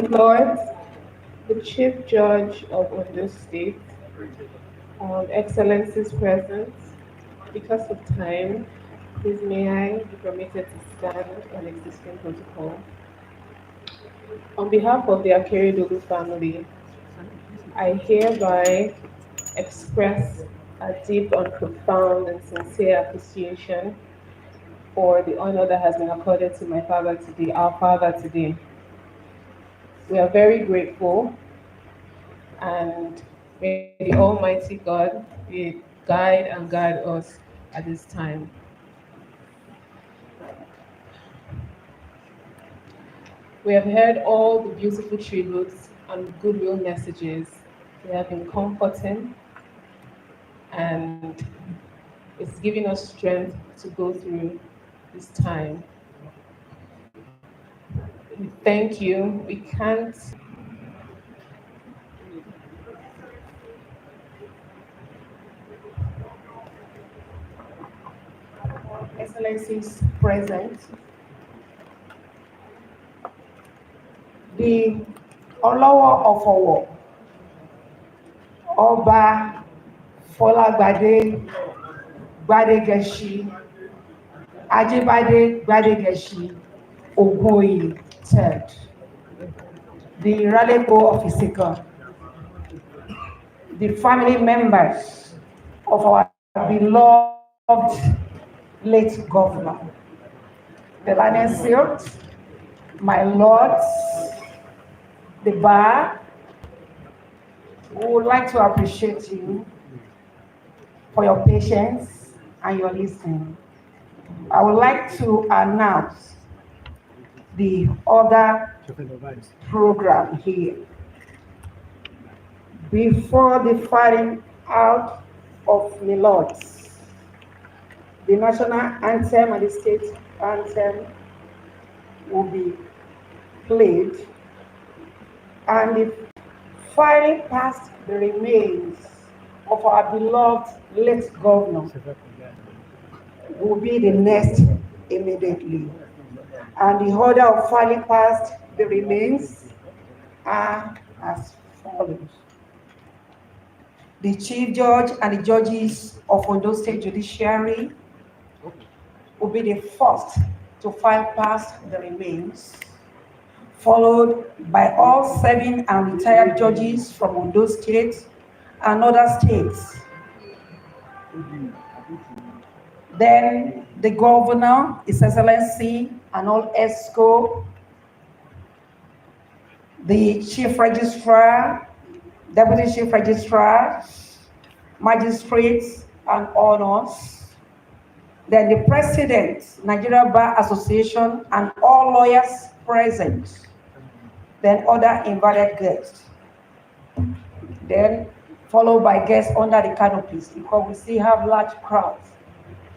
Lord, the Chief Judge of Ondo State, Excellency's presence, because of time, please may I be permitted to stand on existing protocol. On behalf of the Akeredolu family, I hereby express a deep and profound and sincere appreciation for the honor that has been accorded to my father today, our father today. We are very grateful, and may the Almighty God guide and guide us at this time. We have heard all the beautiful tributes and goodwill messages. They have been comforting, and it's giving us strength to go through this time. We thank you. We can't Excellencies present, the Olowo of Owo, Oba Folagbade Gbadegeshi, Ajibade Gbadegeshi, Ogoyi III, the Raleigh of Isika, the family members of our beloved late governor, the Lion Silt, my lords, the bar, we would like to appreciate you for your patience and your listening. I would like to announce the other program here. Before the firing out of the lords, the national anthem and the state anthem will be played, and the firing past the remains of our beloved late governor will be the next immediately. And the order of filing past the remains are as follows. The Chief Judge and the judges of Ondo State Judiciary will be the first to file past the remains, followed by all serving and retired judges from Ondo State and other states. Then the governor, His Excellency, and all ESCO, the chief registrar, deputy chief registrar, magistrates, and honors. Then the president, Nigeria Bar Association, and all lawyers present. Then other invited guests. Then followed by guests under the canopies, because we still have large crowds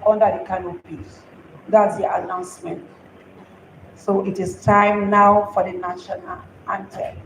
under the canopies. That's the announcement. So it is time now for the national anthem.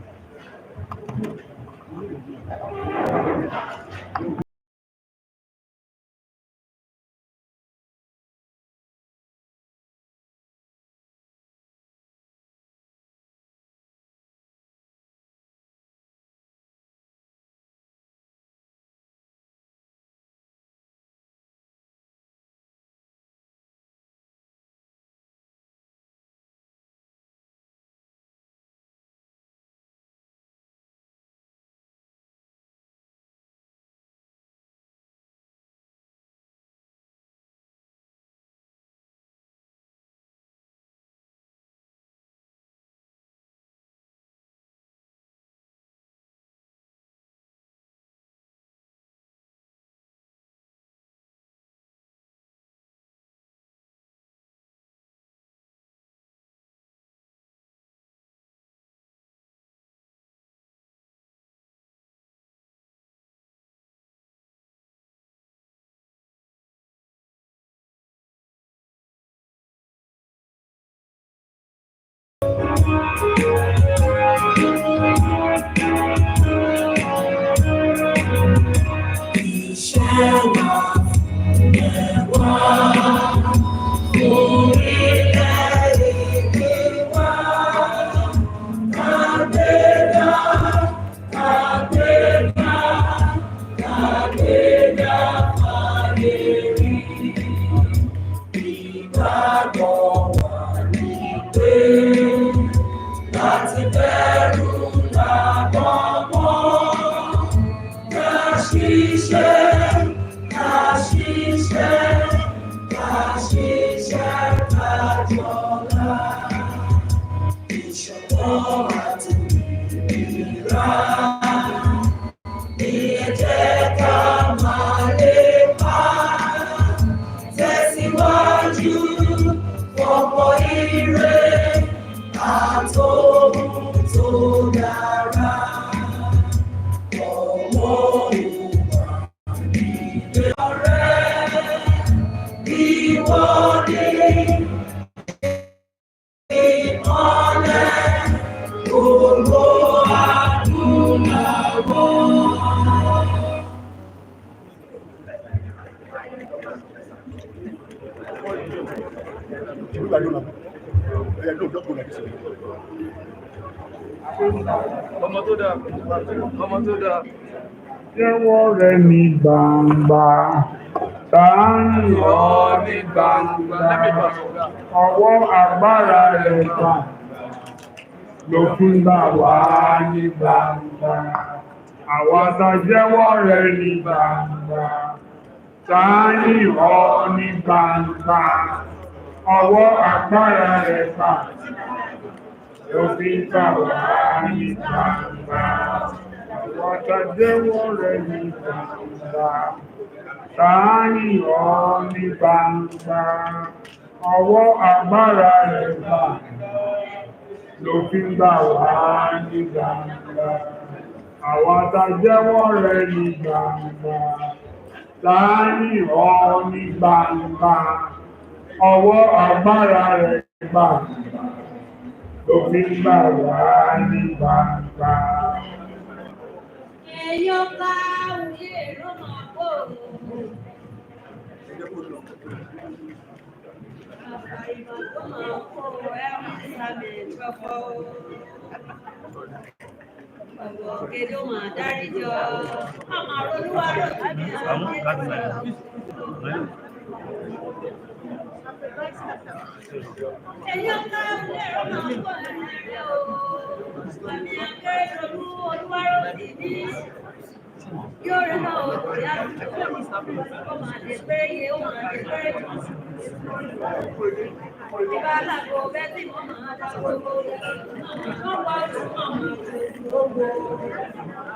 Jẹ́wọ́ rẹ̀ ní gbangba, sáàyìn ọ́ ní gbangba, ọwọ́ agbára rẹ̀ gbà, ló fi gbà wá ní gbangba. Àwa tá jẹ́wọ́ rẹ̀ ní gbangba, sáàyìn ọ́ ní gbangba, ọwọ́ agbára rẹ̀ gbà, ló fi gbà wá ní gbangba. Wàtàjẹ́wọ́ rẹ̀ ní gbangba, sáàyìn ọ́ ní gbangba, ọwọ́ agbára rẹ̀ gbà, ló fi ń gbà wá ní gbangba. Àwàtàjẹ́wọ́ rẹ̀ ní gbangba, sáàyìn ọ́ ní gbangba, ọwọ́ agbára rẹ̀ gbà, ló fi ń gbà wá ní gbangba. Ẹ̀yọ́ ká wúlé rọ́mà bò. Bàbá ìbá tó máa kó ẹ̀rù ìsàlẹ̀ ìjọpọ̀. Bàbá òkèdè ó máa dárí jọ. Màmá Olúwarotimi Akeredolu. Ẹ̀yọ́ ká wúlé rọ́mà bò ẹ̀rẹ̀ o. Màmí Akeredolu Oluwarotimi. You're an old guy. Come on, this way, you want this way. If I like go back to mama, I will go. No one to mama.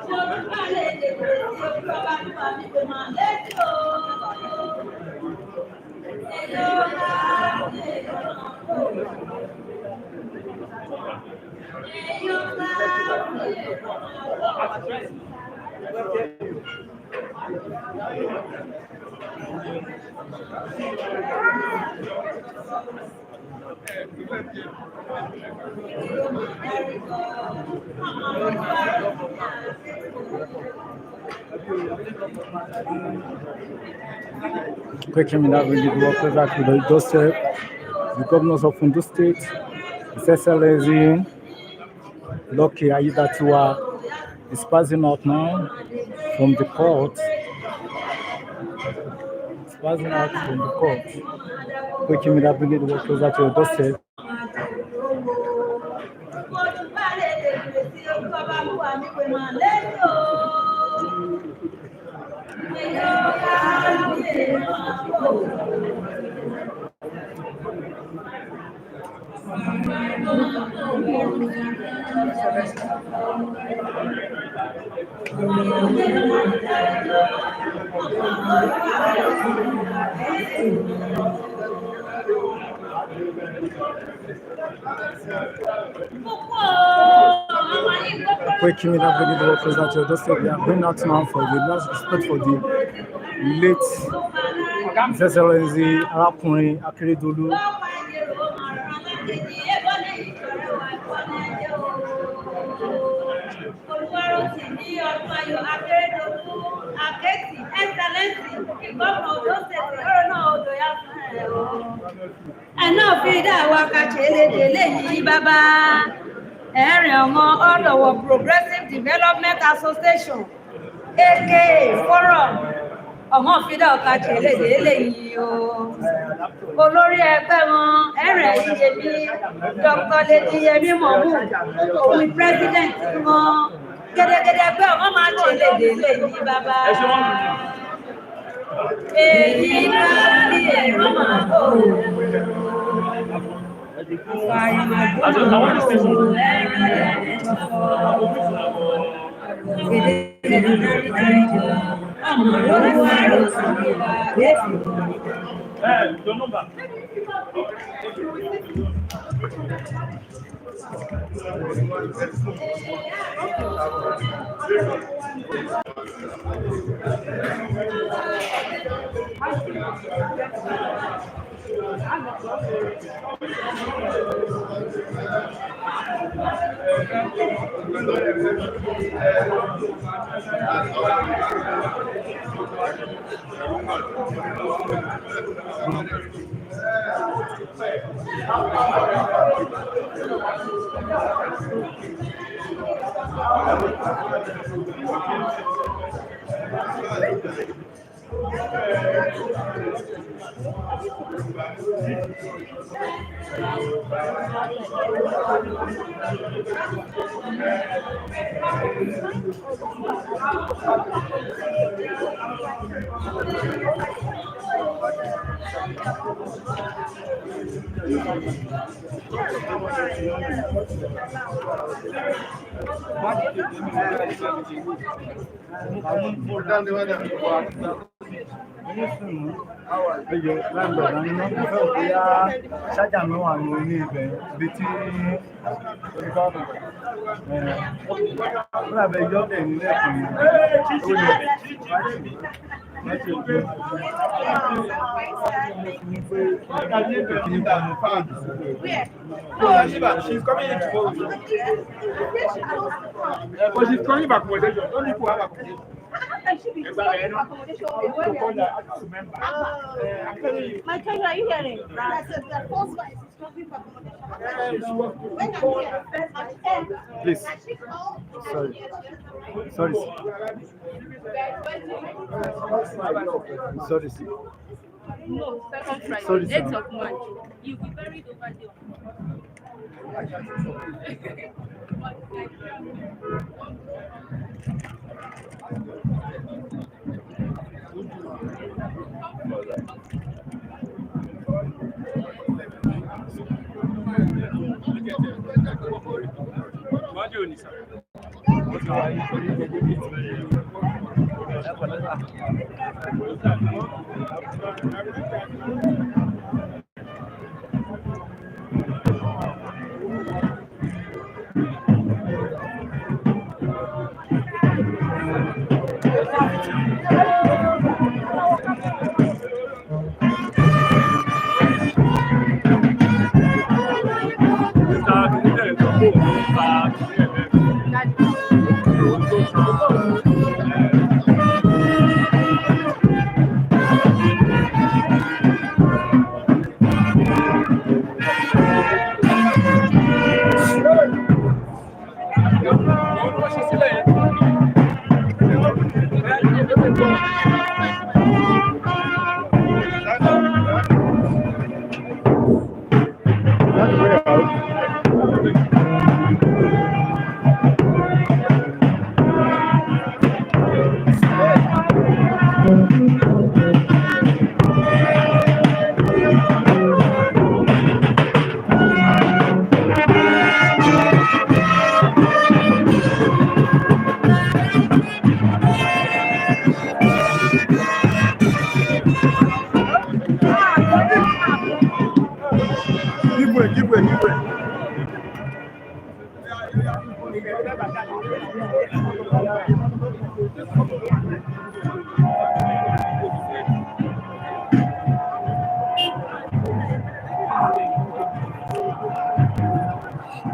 So I let it go. You probably want me to man. Let's go. Koikimedia really work exactly the doorstep. The governors of Ondo State, His Excellency Lucky Aiyedatiwa is passing out now from the court. It's passing out from the court. Koikimedia really work closer to your doorstep. Koikimedia really work closer to your doorstep. We are going out now for the last respect for the late His Excellency Akeredolu. Oluwarotimi Akeredolu Aketi Excellency Governor Ondo State ọ̀rọ̀ náà odò yá fún ẹ̀ o. Ẹ náà fi dá wa kàṣe lédè léyìí bàbá. Ẹ̀rìn ọmọ ọ̀dọ̀wọ̀ Progressive Development Association aka Forum ọmọ fídà ọ̀kàṣe lédè léyìí o. Olórí ẹgbẹ́ wọn ẹ̀rìn Ẹ̀yẹ́mí Dr. Lediyemi Mohammed òun ni president wọn. Gẹ́gẹ́gẹ́gẹ́ pé ọmọ máa ṣe lédè léyìí bàbá. Èyí bá rí ẹ̀rọ máa bò. Ṣájà mi wà ní orí ibẹ̀ ibi tí ó dàbẹ̀ yọ́dẹ̀ nílẹ̀ fún She's coming in tomorrow. But she's coming back. Don't people have accommodation? My treasure, are you hearing? I said the first wife is talking for accommodation. Please. Sorry. Sorry. No, second Friday, Sorry, 8th sir. of March. You'll be buried over there. Give way.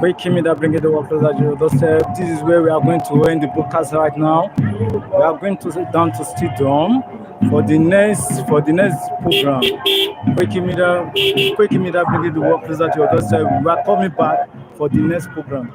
Koikimedia bringing the work closer to your doorstep. This is where we are going to end the broadcast right now. We are going to sit down to Stadium for the next program. Koikimedia bringing the work closer to your doorstep. We are coming back for the next program.